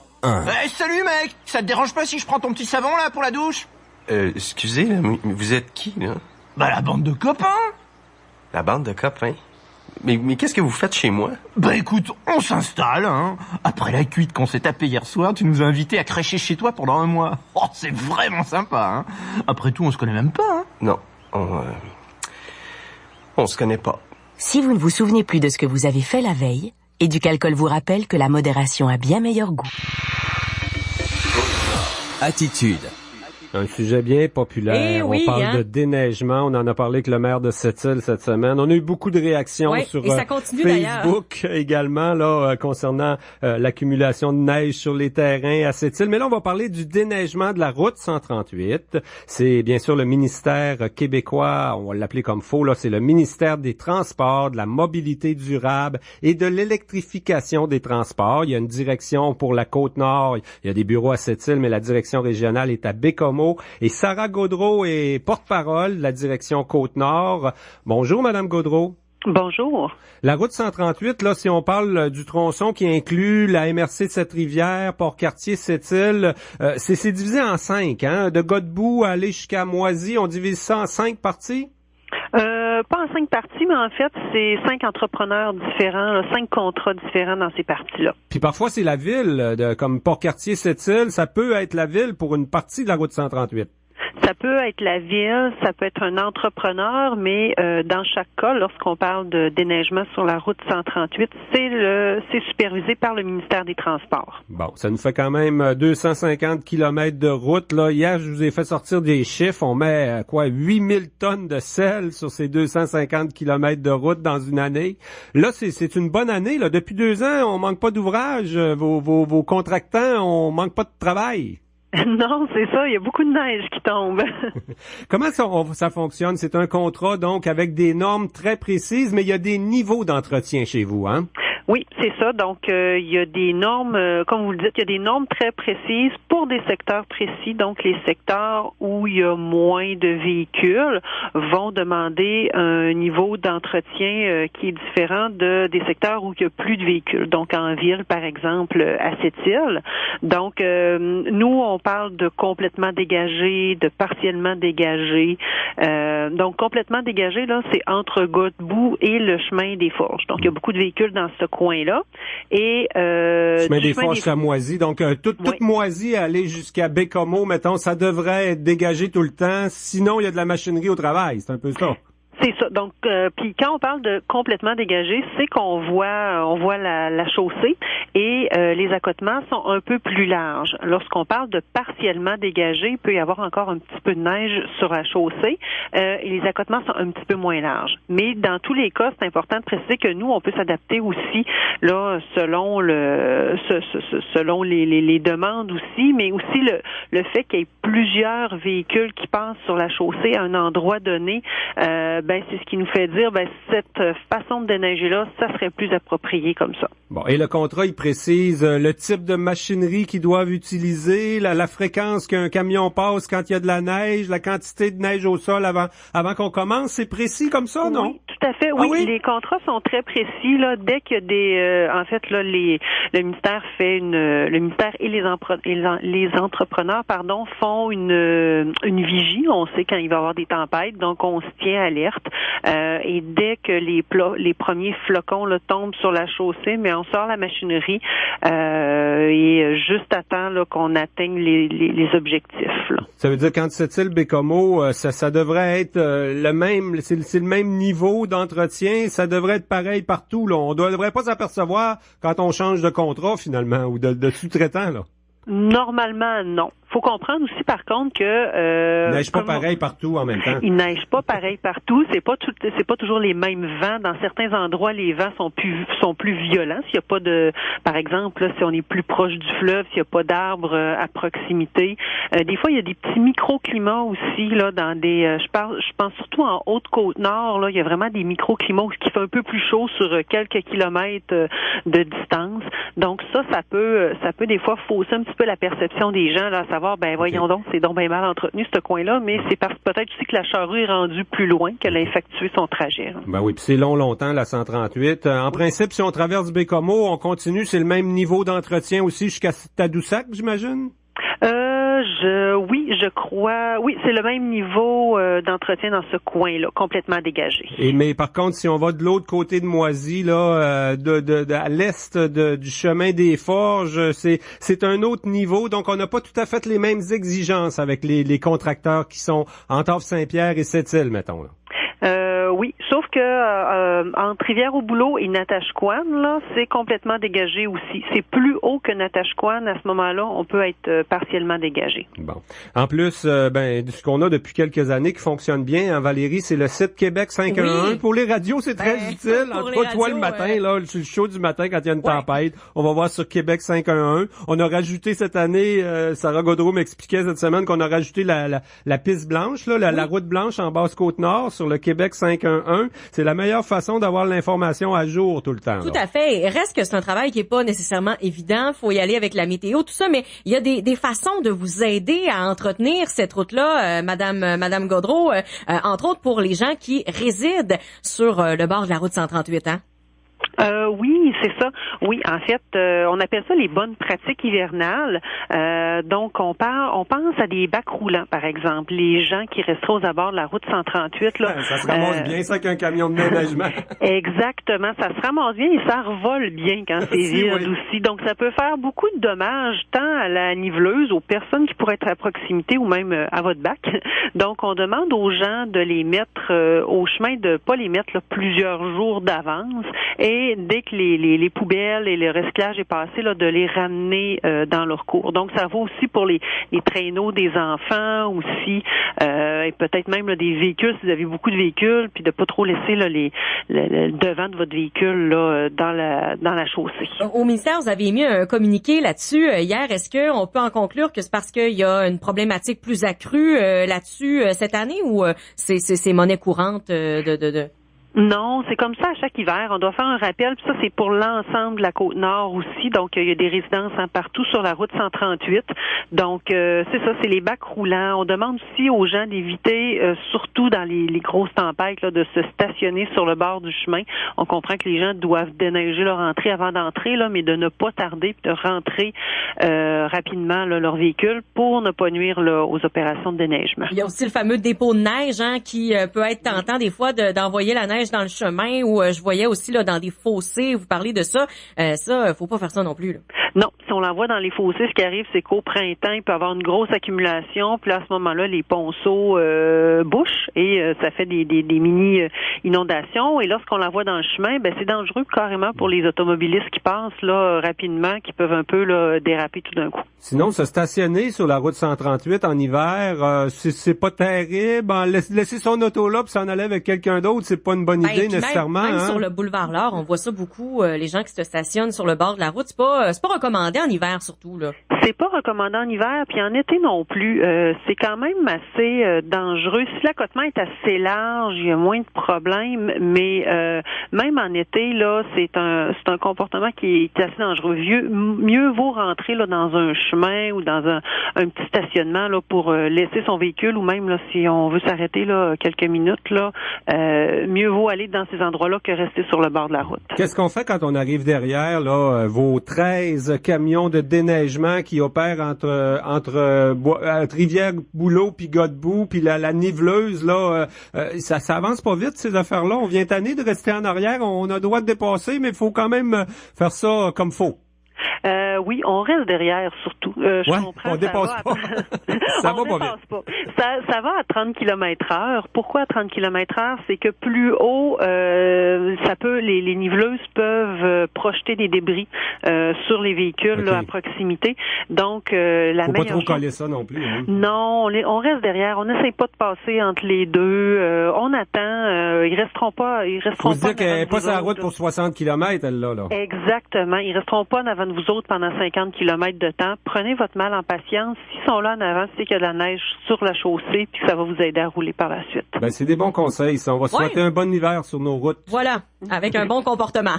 Speaker 22: Salut mec, ça te dérange pas si je prends ton petit savon là pour la douche?
Speaker 23: Excusez, là, mais vous êtes qui, là?
Speaker 22: La bande de copains.
Speaker 23: La bande de copains? Mais qu'est-ce que vous faites chez moi?
Speaker 22: Écoute, on s'installe, hein. Après la cuite qu'on s'est tapée hier soir, tu nous as invités à crècher chez toi pendant 1 mois. Oh, c'est vraiment sympa, hein. Après tout, on se connaît même pas, hein.
Speaker 23: Non, on se connaît pas.
Speaker 13: Si vous ne vous souvenez plus de ce que vous avez fait la veille, Éducalcool vous rappelle que la modération a bien meilleur goût.
Speaker 1: Attitude.
Speaker 4: Un sujet bien populaire.
Speaker 3: Oui,
Speaker 4: on parle de déneigement. On en a parlé avec le maire de Sept-Îles cette semaine. On a eu beaucoup de réactions sur Facebook également là concernant l'accumulation de neige sur les terrains à Sept-Îles. Mais là, on va parler du déneigement de la route 138. C'est bien sûr le ministère québécois, on va l'appeler comme faux, là, c'est le ministère des Transports, de la mobilité durable et de l'électrification des transports. Il y a une direction pour la Côte-Nord. Il y a des bureaux à Sept-Îles, mais la direction régionale est à Bécomo. Et Sarah Gaudreault est porte-parole de la direction Côte-Nord. Bonjour, Madame Gaudreault.
Speaker 5: Bonjour.
Speaker 4: La route 138, là, si on parle du tronçon qui inclut la MRC de Cette-Rivière, Port-Cartier, Sept-Îles, c'est divisé en 5, hein? De Godbout à aller jusqu'à Moisy, on divise ça en 5 parties?
Speaker 5: Pas en 5 parties, mais en fait, c'est 5 entrepreneurs différents, 5 contrats différents dans ces parties-là.
Speaker 4: Puis parfois, c'est la ville, comme Port-Cartier, Sept-Îles, ça peut être la ville pour une partie de la route 138.
Speaker 5: Ça peut être la ville, ça peut être un entrepreneur, mais dans chaque cas, lorsqu'on parle de déneigement sur la route 138, c'est supervisé par le ministère des Transports.
Speaker 4: Bon, ça nous fait quand même 250 kilomètres de route. Là, hier, je vous ai fait sortir des chiffres. On met 8000 tonnes de sel sur ces 250 kilomètres de route dans une année. Là, c'est une bonne année. Là, depuis 2 ans, on manque pas d'ouvrage. Vos contractants, on manque pas de travail.
Speaker 5: Non, c'est ça. Il y a beaucoup de neige qui tombe.
Speaker 4: Comment ça fonctionne? C'est un contrat, donc, avec des normes très précises, mais il y a des niveaux d'entretien chez vous, hein?
Speaker 5: Oui, c'est ça. Donc, il y a des normes, comme vous le dites, il y a des normes très précises pour des secteurs précis. Donc, les secteurs où il y a moins de véhicules vont demander un niveau d'entretien qui est différent des secteurs où il y a plus de véhicules. Donc, en ville, par exemple, à Sept-Îles. Donc, nous, on parle de complètement dégagé, de partiellement dégagé. Donc, complètement dégagé, là, c'est entre Godbout et le chemin des Forges. Donc, il y a beaucoup de véhicules dans ce coin-là. Et
Speaker 4: chemin des Forges à Moisy. Donc, toute Moisy aller jusqu'à Bécomo, mettons, ça devrait être dégagé tout le temps. Sinon, il y a de la machinerie au travail. C'est un peu ça.
Speaker 5: C'est ça. Donc, puis quand on parle de complètement dégagé, c'est qu'on voit la chaussée et les accotements sont un peu plus larges. Lorsqu'on parle de partiellement dégagé, il peut y avoir encore un petit peu de neige sur la chaussée et les accotements sont un petit peu moins larges. Mais dans tous les cas, c'est important de préciser que nous, on peut s'adapter aussi là selon selon les demandes aussi, mais aussi le fait qu'il y ait plusieurs véhicules qui passent sur la chaussée à un endroit donné. C'est ce qui nous fait dire, cette façon de déneiger-là, ça serait plus approprié comme ça.
Speaker 4: Bon, et le contrat, il précise le type de machinerie qu'ils doivent utiliser, la fréquence qu'un camion passe quand il y a de la neige, la quantité de neige au sol avant qu'on commence. C'est précis comme ça, non?
Speaker 5: Oui, tout à fait. Oui, les contrats sont très précis. Là, dès qu'il y a des... en fait, là, le ministère fait le ministère et les entrepreneurs, font une vigie. On sait quand il va y avoir des tempêtes, donc on se tient alerte. Et dès que les premiers flocons là, tombent sur la chaussée, mais on sort la machinerie et juste à temps là, qu'on atteigne les objectifs. Là.
Speaker 4: Ça veut dire quand Sept-Îles Bécomo, ça devrait être le même, c'est le même niveau d'entretien, ça devrait être pareil partout. Là. On ne devrait pas s'apercevoir quand on change de contrat finalement ou de sous-traitant. Là.
Speaker 5: Normalement, non. Faut comprendre aussi, par contre, que...
Speaker 4: il neige pas pareil partout en même temps.
Speaker 5: Il neige pas pareil partout. C'est pas toujours les mêmes vents. Dans certains endroits, les vents sont plus violents. S'il y a pas par exemple, là, si on est plus proche du fleuve, s'il y a pas d'arbres à proximité. Des fois, il y a des petits microclimats aussi, là, dans des, je pense surtout en Haute-Côte-Nord, là, il y a vraiment des microclimats qui fait un peu plus chaud sur quelques kilomètres de distance. Donc ça peut des fois fausser un petit peu la perception des gens, là, à savoir, voyons donc, c'est donc bien mal entretenu, ce coin-là, mais c'est parce peut-être aussi que la charrue est rendue plus loin, qu'elle a effectué son trajet. Là.
Speaker 4: Oui, puis c'est longtemps, la 138. En principe, si on traverse Bécomo, on continue, c'est le même niveau d'entretien aussi jusqu'à Tadoussac, j'imagine?
Speaker 5: Oui, je crois. Oui, c'est le même niveau d'entretien dans ce coin-là, complètement dégagé.
Speaker 4: Mais par contre, si on va de l'autre côté de Moisy, là, à l'est du chemin des Forges, c'est un autre niveau. Donc, on n'a pas tout à fait les mêmes exigences avec les contracteurs qui sont en Entorf-Saint-Pierre et Sept-Îles, mettons. Là.
Speaker 5: Oui, sauf que entre Rivière-au-Boulot et Natashquan, là, c'est complètement dégagé aussi. C'est plus haut que Natashquan. À ce moment-là, on peut être partiellement dégagé.
Speaker 4: Bon. En plus, ce qu'on a depuis quelques années qui fonctionne bien, hein, Valérie, c'est le site Québec 511. Oui. Pour les radios, c'est très utile. En tout cas, toi, le matin, là, sur le show du matin, quand il y a une tempête, on va voir sur Québec 511. On a rajouté cette année, Sarah Gaudreau m'expliquait cette semaine qu'on a rajouté la piste blanche, là, la route blanche en Basse-Côte-Nord sur le Québec 511. C'est la meilleure façon d'avoir l'information à jour tout le temps.
Speaker 3: Tout à fait. Reste que c'est un travail qui est pas nécessairement évident. Faut y aller avec la météo, tout ça, mais il y a des façons de vous aider à entretenir cette route-là, Madame Gaudreau, entre autres pour les gens qui résident sur le bord de la route 138, hein?
Speaker 5: Oui, c'est ça. Oui, en fait, on appelle ça les bonnes pratiques hivernales. Donc, on pense à des bacs roulants, par exemple. Les gens qui resteraient aux abords de la route 138, là.
Speaker 4: Ça se ramasse bien, ça, qu'un camion de déneigement.
Speaker 5: Exactement. Ça se ramasse bien et ça revole bien quand c'est vide aussi. Donc, ça peut faire beaucoup de dommages, tant à la niveleuse, aux personnes qui pourraient être à proximité ou même à votre bac. Donc, on demande aux gens de les mettre au chemin, de pas les mettre là, plusieurs jours d'avance. Et dès que les poubelles et le recyclage est passé, là, de les ramener dans leur cours. Donc, ça vaut aussi pour les traîneaux des enfants aussi, et peut-être même là, des véhicules, si vous avez beaucoup de véhicules, puis de pas trop laisser là, le devant de votre véhicule là, dans la chaussée.
Speaker 3: Au ministère, vous avez mis un communiqué là-dessus hier. Est-ce qu'on peut en conclure que c'est parce qu'il y a une problématique plus accrue là-dessus cette année ou c'est monnaie courante de...
Speaker 5: Non, c'est comme ça à chaque hiver. On doit faire un rappel, puis ça, c'est pour l'ensemble de la Côte-Nord aussi. Donc, il y a des résidences partout sur la route 138. Donc, c'est ça, c'est les bacs roulants. On demande aussi aux gens d'éviter, surtout dans les grosses tempêtes, là, de se stationner sur le bord du chemin. On comprend que les gens doivent déneiger leur entrée avant d'entrer, là, mais de ne pas tarder puis de rentrer rapidement là, leur véhicule pour ne pas nuire là, aux opérations de déneigement.
Speaker 3: Il y a aussi le fameux dépôt de neige hein, qui peut être tentant des fois d'envoyer la neige dans le chemin ou je voyais aussi là dans des fossés, vous parlez de ça. Ça, faut pas faire ça non plus. Là.
Speaker 5: Non, si on l'envoie dans les fossés, ce qui arrive, c'est qu'au printemps, il peut y avoir une grosse accumulation, puis là, à ce moment-là, les ponceaux bouchent et ça fait des mini inondations. Et lorsqu'on l'envoie dans le chemin, ben c'est dangereux carrément pour les automobilistes qui passent là rapidement, qui peuvent un peu là, déraper tout d'un coup.
Speaker 4: Sinon, se stationner sur la route 138 en hiver, c'est pas terrible. Laisser son auto là puis s'en aller avec quelqu'un d'autre, c'est pas une bonne idée nécessairement.
Speaker 3: Même sur le boulevard L'Or, on voit ça beaucoup. Les gens qui se stationnent sur le bord de la route, c'est pas recommandé en hiver surtout là.
Speaker 5: C'est pas recommandé en hiver, puis en été non plus. C'est quand même assez dangereux. Si l'accotement est assez large, il y a moins de problèmes, mais même en été là, c'est un comportement qui est assez dangereux. Mieux vaut rentrer là dans un chemin ou dans un petit stationnement là pour laisser son véhicule ou même là si on veut s'arrêter là quelques minutes là, mieux vaut aller dans ces endroits-là que rester sur le bord de la route.
Speaker 4: Qu'est-ce qu'on fait quand on arrive derrière là vos 13 camions de déneigement qui opèrent entre Rivière-Boulot puis Godbout puis la niveleuse là, ça avance pas vite ces affaires-là. On vient tanner de rester en arrière, on a le droit de dépasser, mais il faut quand même faire ça comme faut.
Speaker 5: Oui, on reste derrière surtout. Je comprends.
Speaker 4: On dépasse pas. Ça va pas vite.
Speaker 5: Ça va à 30 km/h. Pourquoi à 30 km/h? C'est que plus haut, les niveleuses peuvent projeter des débris sur les véhicules là, à proximité. Donc,
Speaker 4: faut pas trop coller ça non plus. Hein?
Speaker 5: Non, on reste derrière. On n'essaie pas de passer entre les deux. On attend. Ils resteront pas.
Speaker 4: Faut se dire qu'elle n'est pas sur la route pour 60 km, elle là.
Speaker 5: Exactement. Ils resteront pas en avant de vous autres pendant 50 km de temps. Prenez votre mal en patience. S'ils sont là en avant, c'est qu'il y a de la neige sur la chaussée puis ça va vous aider à rouler par la suite.
Speaker 4: Ben, c'est des bons conseils. Ça. On va souhaiter un bon hiver sur nos routes.
Speaker 3: Voilà, avec un bon comportement.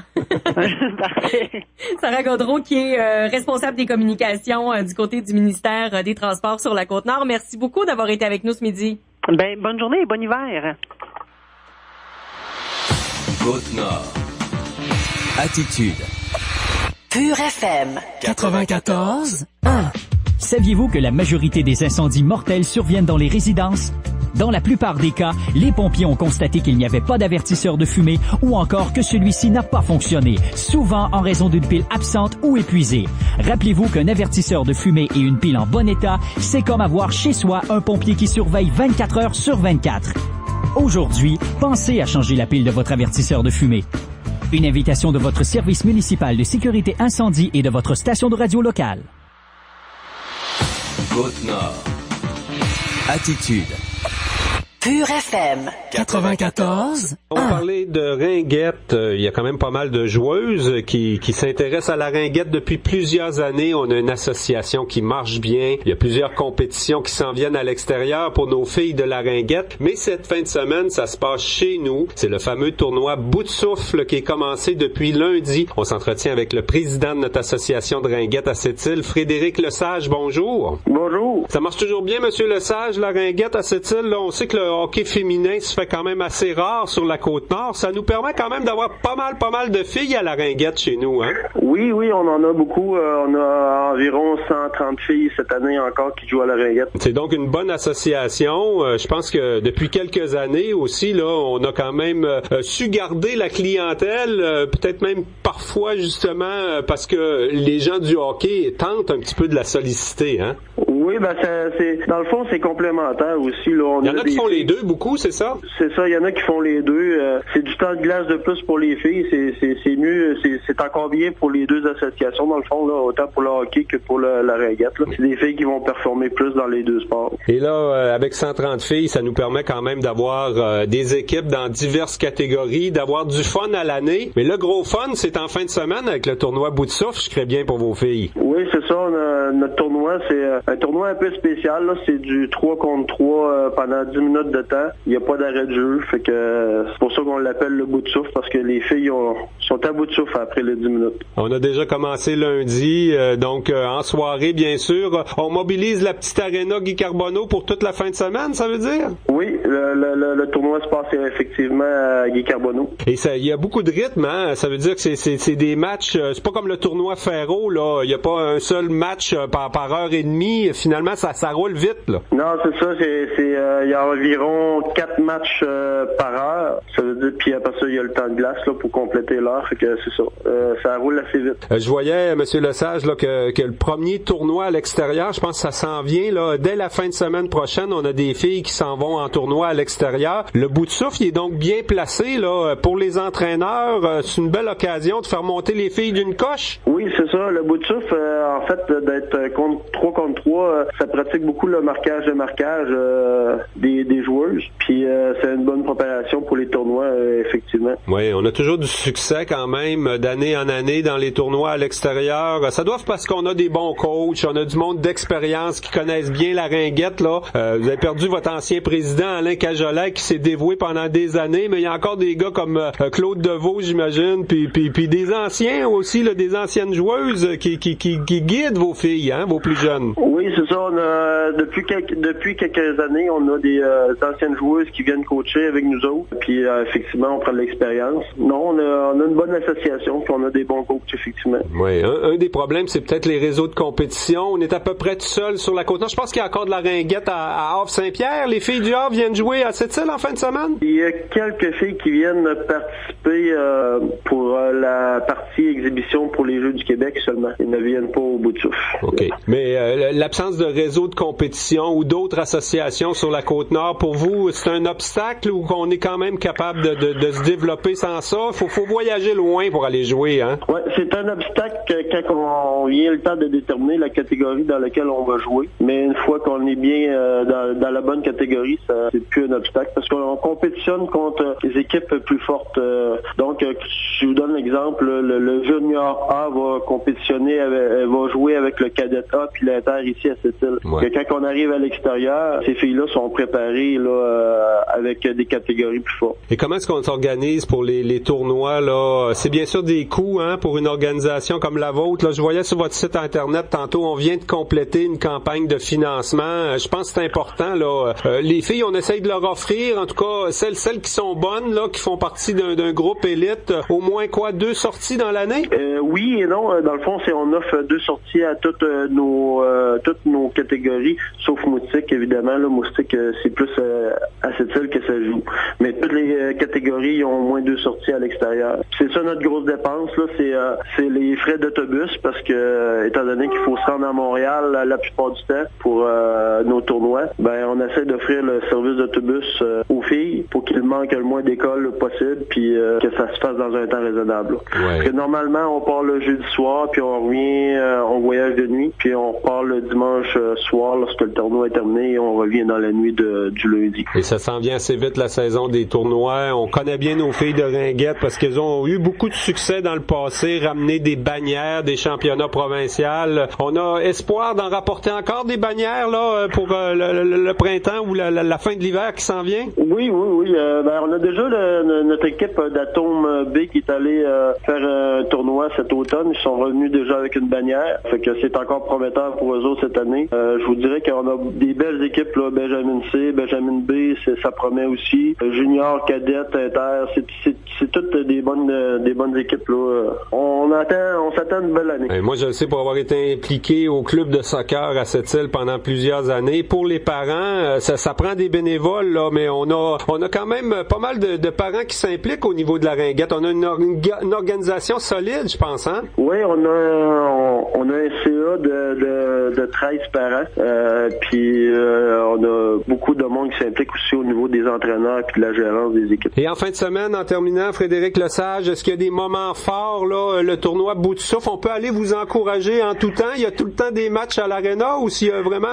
Speaker 5: Parfait.
Speaker 3: Sarah Gaudreau, qui est responsable des communications du côté du ministère des Transports sur la Côte-Nord. Merci beaucoup d'avoir été avec nous ce midi.
Speaker 5: Ben, bonne journée et bon hiver.
Speaker 1: Côte-Nord. Attitude.
Speaker 13: Pure FM
Speaker 1: 94.1.
Speaker 6: Saviez-vous que la majorité des incendies mortels surviennent dans les résidences? Dans la plupart des cas, les pompiers ont constaté qu'il n'y avait pas d'avertisseur de fumée ou encore que celui-ci n'a pas fonctionné, souvent en raison d'une pile absente ou épuisée. Rappelez-vous qu'un avertisseur de fumée et une pile en bon état, c'est comme avoir chez soi un pompier qui surveille 24 heures sur 24. Aujourd'hui, pensez à changer la pile de votre avertisseur de fumée. Une invitation de votre service municipal de sécurité incendie et de votre station de radio locale.
Speaker 1: Côte-Nord. Attitude.
Speaker 7: Pure FM 94.
Speaker 4: On va parler de ringuette. Il y a quand même pas mal de joueuses qui s'intéressent à la ringuette depuis plusieurs années. On a une association qui marche bien. Il y a plusieurs compétitions qui s'en viennent à l'extérieur pour nos filles de la ringuette. Mais cette fin de semaine, ça se passe chez nous. C'est le fameux tournoi Bout de souffle qui est commencé depuis lundi. On s'entretient avec le président de notre association de ringuette à Sept-Îles, Frédéric Lesage. Bonjour.
Speaker 9: Bonjour.
Speaker 4: Ça marche toujours bien, Monsieur Lesage, la ringuette à Sept-Îles? Là, on sait que le hockey féminin se fait quand même assez rare sur la Côte-Nord. Ça nous permet quand même d'avoir pas mal de filles à la ringuette chez nous, hein?
Speaker 9: Oui, on en a beaucoup. On a environ 130 filles cette année encore qui jouent à la ringuette.
Speaker 4: C'est donc une bonne association. Je pense que depuis quelques années aussi, là, on a quand même su garder la clientèle, peut-être même parfois justement parce que les gens du hockey tentent un petit peu de la solliciter, hein?
Speaker 9: Oui, dans le fond, c'est complémentaire aussi. Là.
Speaker 4: Il y en a qui font les deux beaucoup, c'est ça?
Speaker 9: C'est ça, il y en a qui font les deux. C'est du temps de glace de plus pour les filles. C'est mieux, c'est encore bien pour les deux associations, dans le fond, là, autant pour le hockey que pour la ringuette. Là. C'est des filles qui vont performer plus dans les deux sports.
Speaker 4: Et là, avec 130 filles, ça nous permet quand même d'avoir des équipes dans diverses catégories, d'avoir du fun à l'année. Mais le gros fun, c'est en fin de semaine avec le tournoi Bout de souffle. Je crée bien pour vos filles.
Speaker 9: Oui, c'est ça. Notre tournoi, c'est un tournoi un peu spécial. Là. C'est du 3 contre 3 pendant 10 minutes de temps. Il n'y a pas d'arrêt de jeu. Fait que c'est pour ça qu'on l'appelle le bout de souffle, parce que les filles sont à bout de souffle après les 10 minutes.
Speaker 4: On a déjà commencé lundi, donc en soirée, bien sûr. On mobilise la petite aréna Guy Carbonneau pour toute la fin de semaine, ça veut dire?
Speaker 9: Oui, le tournoi se passe effectivement à Guy Carbonneau.
Speaker 4: Et il y a beaucoup de rythme, hein? Ça veut dire que c'est des matchs, c'est pas comme le tournoi Ferro, là. Il n'y a pas un seul match par heure et demie. Finalement, ça roule vite, là.
Speaker 9: Non, c'est ça. Il y a environ 4 matchs par heure. Ça veut dire, puis après ça, il y a le temps de glace là pour compléter l'heure. Fait que c'est ça. Ça roule assez vite.
Speaker 4: Je voyais, M. Lesage, là, que le premier tournoi à l'extérieur, je pense que ça s'en vient, là. Dès la fin de semaine prochaine, on a des filles qui s'en vont en tournoi à l'extérieur. Le bout de souffle, il est donc bien placé, là. Pour les entraîneurs, c'est une belle occasion de faire monter les filles d'une coche.
Speaker 9: Oui, c'est ça. Le bout de souffle, en fait, d'être 3 contre 3, ça pratique beaucoup le marquage des joueuses. Puis c'est une bonne préparation pour les tournois, effectivement.
Speaker 4: Oui, on a toujours du succès quand même d'année en année dans les tournois à l'extérieur. Ça doit être parce qu'on a des bons coachs, on a du monde d'expérience qui connaissent bien la ringuette, là. Vous avez perdu votre ancien président, Alain Cajolet, qui s'est dévoué pendant des années, mais il y a encore des gars comme Claude Deveau, j'imagine, puis des anciens aussi, là, des anciennes joueuses qui guident vos filles, hein, vos plus jeunes.
Speaker 9: Oui, c'est ça. On a, depuis quelques années, on a des anciennes joueuses qui viennent coacher avec nous autres. Puis effectivement, on prend de l'expérience. Non, on a une bonne association, puis on a des bons coachs, effectivement.
Speaker 4: Oui, un des problèmes, c'est peut-être les réseaux de compétition. On est à peu près tout seul sur la Côte-Nord. Je pense qu'il y a encore de la ringuette à Havre-Saint-Pierre. Les filles du Havre viennent jouer à Sept-Îles en fin de semaine?
Speaker 9: Il y a quelques filles qui viennent participer pour la partie exhibition pour les Jeux du Québec seulement. Ils ne viennent pas au bout de souffle.
Speaker 4: OK. Mais l'absence de réseau de compétition ou d'autres associations sur la Côte-Nord, pour vous, c'est un obstacle ou qu'on est quand même capable de se développer sans ça? Faut voyager loin pour aller jouer, hein?
Speaker 9: Oui, c'est un obstacle quand on vient le temps de déterminer la catégorie dans laquelle on va jouer. Mais une fois qu'on est bien dans la bonne catégorie, ça c'est plus un obstacle parce qu'on compétitionne contre les équipes plus fortes. Donc, je vous donne l'exemple, le Junior A va compétitionner, va jouer avec le Cadet A puis l'Inter ici à Sept-Îles. Ouais. Quand on arrive à l'extérieur, ces filles-là sont préparées là avec des catégories plus fortes.
Speaker 4: Et comment est-ce qu'on s'organise pour les tournois là? C'est bien sûr des coûts, hein, pour une organisation comme la vôtre. Là, je voyais sur votre site internet tantôt, on vient de compléter une campagne de financement. Je pense que c'est important là. Les filles, on essaye de leur offrir, en tout cas celles qui sont bonnes là, qui font partie d'un groupe élite, au moins 2 sorties dans l'année?
Speaker 9: Oui et non. non, dans le fond, on offre 2 sorties à toutes nos catégories, sauf moustique, évidemment. Là, moustique, c'est plus à cette île que ça joue. Mais toutes les catégories ont au moins 2 sorties à l'extérieur. C'est ça notre grosse dépense, là, c'est les frais d'autobus, parce que, étant donné qu'il faut se rendre à Montréal la plupart du temps pour nos tournois, ben on essaie d'offrir le service d'autobus aux filles pour qu'il manque le moins d'écoles possible, puis que ça se fasse dans un temps raisonnable. Ouais. Parce que normalement, on part le jeudi soir, puis on revient, on voyage de nuit, puis on repart le dimanche soir lorsque le tournoi est terminé, et on revient dans la nuit du lundi.
Speaker 4: Et ça s'en vient assez vite, la saison des tournois. On connaît bien nos filles de Ringuette parce qu'elles ont eu beaucoup de succès dans le passé, ramener des bannières, des championnats provinciaux. On a espoir d'en rapporter encore des bannières là pour le printemps ou la fin de l'hiver qui s'en vient?
Speaker 9: Oui. On a déjà notre équipe d'Atome B qui est allée faire un tournoi cet automne. Ils sont revenus déjà avec une bannière. Fait que c'est encore prometteur pour eux autres cette année. Je vous dirais qu'on a des belles équipes, là, Benjamin C, Benjamin B, ça promet aussi. Junior, cadette, inter, c'est toutes des bonnes équipes là. On s'attend à une belle année.
Speaker 4: Moi, je le sais pour avoir été impliqué au club de soccer à cette île pendant plusieurs années. Pour les parents, ça prend des bénévoles là, mais on a quand même pas mal de parents qui s'impliquent au niveau de la Ringuette. On a une organisation solide, je pense, hein?
Speaker 9: Oui, on a un CA de 13 parents. Puis on a beaucoup de monde qui s'implique aussi au niveau des entraîneurs et de la gérance des équipes.
Speaker 4: Et en fin de semaine, en terminant, Frédéric Lesage, est-ce qu'il y a des moments forts, là, le tournoi bout de souffle? On peut aller vous encourager en tout temps? Il y a tout le temps des matchs à l'Arena ou s'il y a vraiment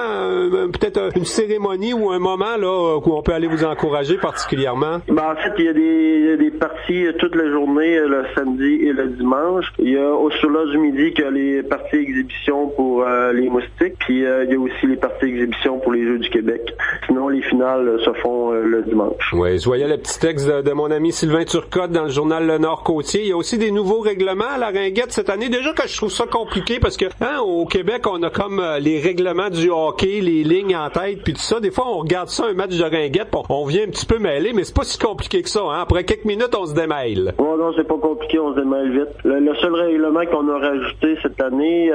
Speaker 4: peut-être une cérémonie ou un moment là où on peut aller vous encourager particulièrement?
Speaker 9: En fait, il y a des parties toute la journée, le samedi et le dimanche. Il y a au Soula du midi qu'il y a les parties exhibitions pour les moustiques, puis il y a aussi les parties exhibitions pour les Jeux du Québec. Sinon, les finales se font le dimanche.
Speaker 4: Oui, je voyais le petit texte de mon ami Sylvain Turcotte dans le journal Le Nord-Côtier. Il y a aussi des nouveaux règlements à la Ringuette cette année. Déjà que je trouve ça compliqué parce que au Québec, on a comme les règlements du hockey, les lignes en tête, puis tout ça. Des fois, on regarde ça, un match de Ringuette, on vient un petit peu mêler, mais c'est pas si compliqué que ça. Hein? Après quelques minutes, on se démêle.
Speaker 9: Oh non, c'est pas compliqué, on se démêle vite. Le seul règlement qu'on a rajouté cette année,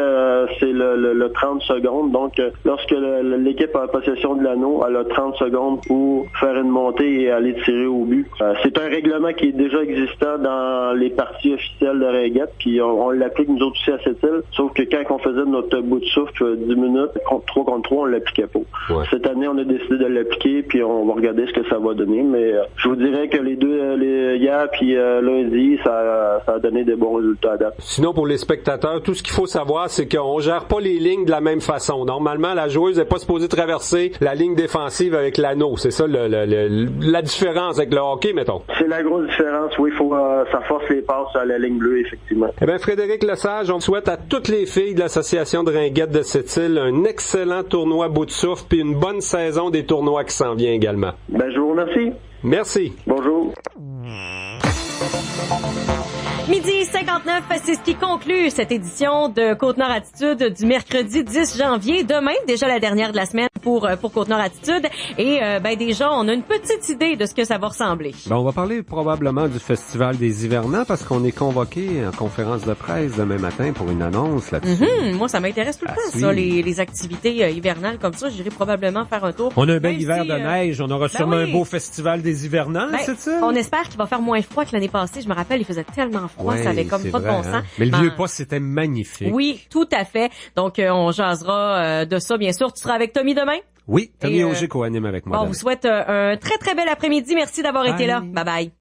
Speaker 9: c'est le 30 secondes. Donc, lorsque l'équipe a possession de l'anneau, elle a 30 secondes pour faire une montée et aller tirer au but. C'est un règlement qui est déjà existant dans les parties officielles de Ringuette, puis on l'applique nous autres aussi à cette île, sauf que quand on faisait notre bout de souffle 10 minutes, 3 contre 3, on l'appliquait pas. Ouais. Cette année, on a décidé de l'appliquer, puis on va regarder ce que ça va donner, mais je vous dirais que les deux, hier puis lundi, ça a donné des bons résultats à date.
Speaker 4: Sinon, pour les spectateurs, tout ce qu'il faut savoir, c'est qu'on gère pas les lignes de la même façon. Normalement, la joueuse n'est pas supposée traverser la ligne défensive avec l'anneau. C'est ça la différence avec le hockey, mettons.
Speaker 9: C'est la grosse différence, oui. Ça force les passes à la ligne bleue, effectivement.
Speaker 4: Eh bien, Frédéric Lesage, on souhaite à toutes les filles de l'Association de Ringuette de cette île un excellent tournoi bout de souffle puis une bonne saison des tournois qui s'en vient également.
Speaker 9: Je vous remercie.
Speaker 4: Merci.
Speaker 9: Bonjour.
Speaker 3: Midi 59, c'est ce qui conclut cette édition de Côte-Nord Attitude du mercredi 10 janvier. Demain, déjà la dernière de la semaine pour Côte-Nord Attitude. Et déjà, on a une petite idée de ce que ça va ressembler.
Speaker 4: On va parler probablement du Festival des Hivernants parce qu'on est convoqué en conférence de presse demain matin pour une annonce là-dessus.
Speaker 3: Moi, ça m'intéresse tout le temps, ça, les activités hivernales comme ça. J'irai probablement faire un tour.
Speaker 4: On a un bel hiver de neige. On aura sûrement un beau Festival des Hivernants, c'est ça?
Speaker 3: On espère qu'il va faire moins froid que l'année passée. Je me rappelle, il faisait tellement froid, ça avait comme pas de bon sens.
Speaker 4: Mais le Vieux-Pas, c'était magnifique.
Speaker 3: Oui, tout à fait. Donc, on jasera de ça, bien sûr. Tu seras avec Tommy demain?
Speaker 4: Oui, Tommy Auger co-anime avec moi.
Speaker 3: On vous souhaite un très, très bel après-midi. Merci d'avoir été là. Bye-bye.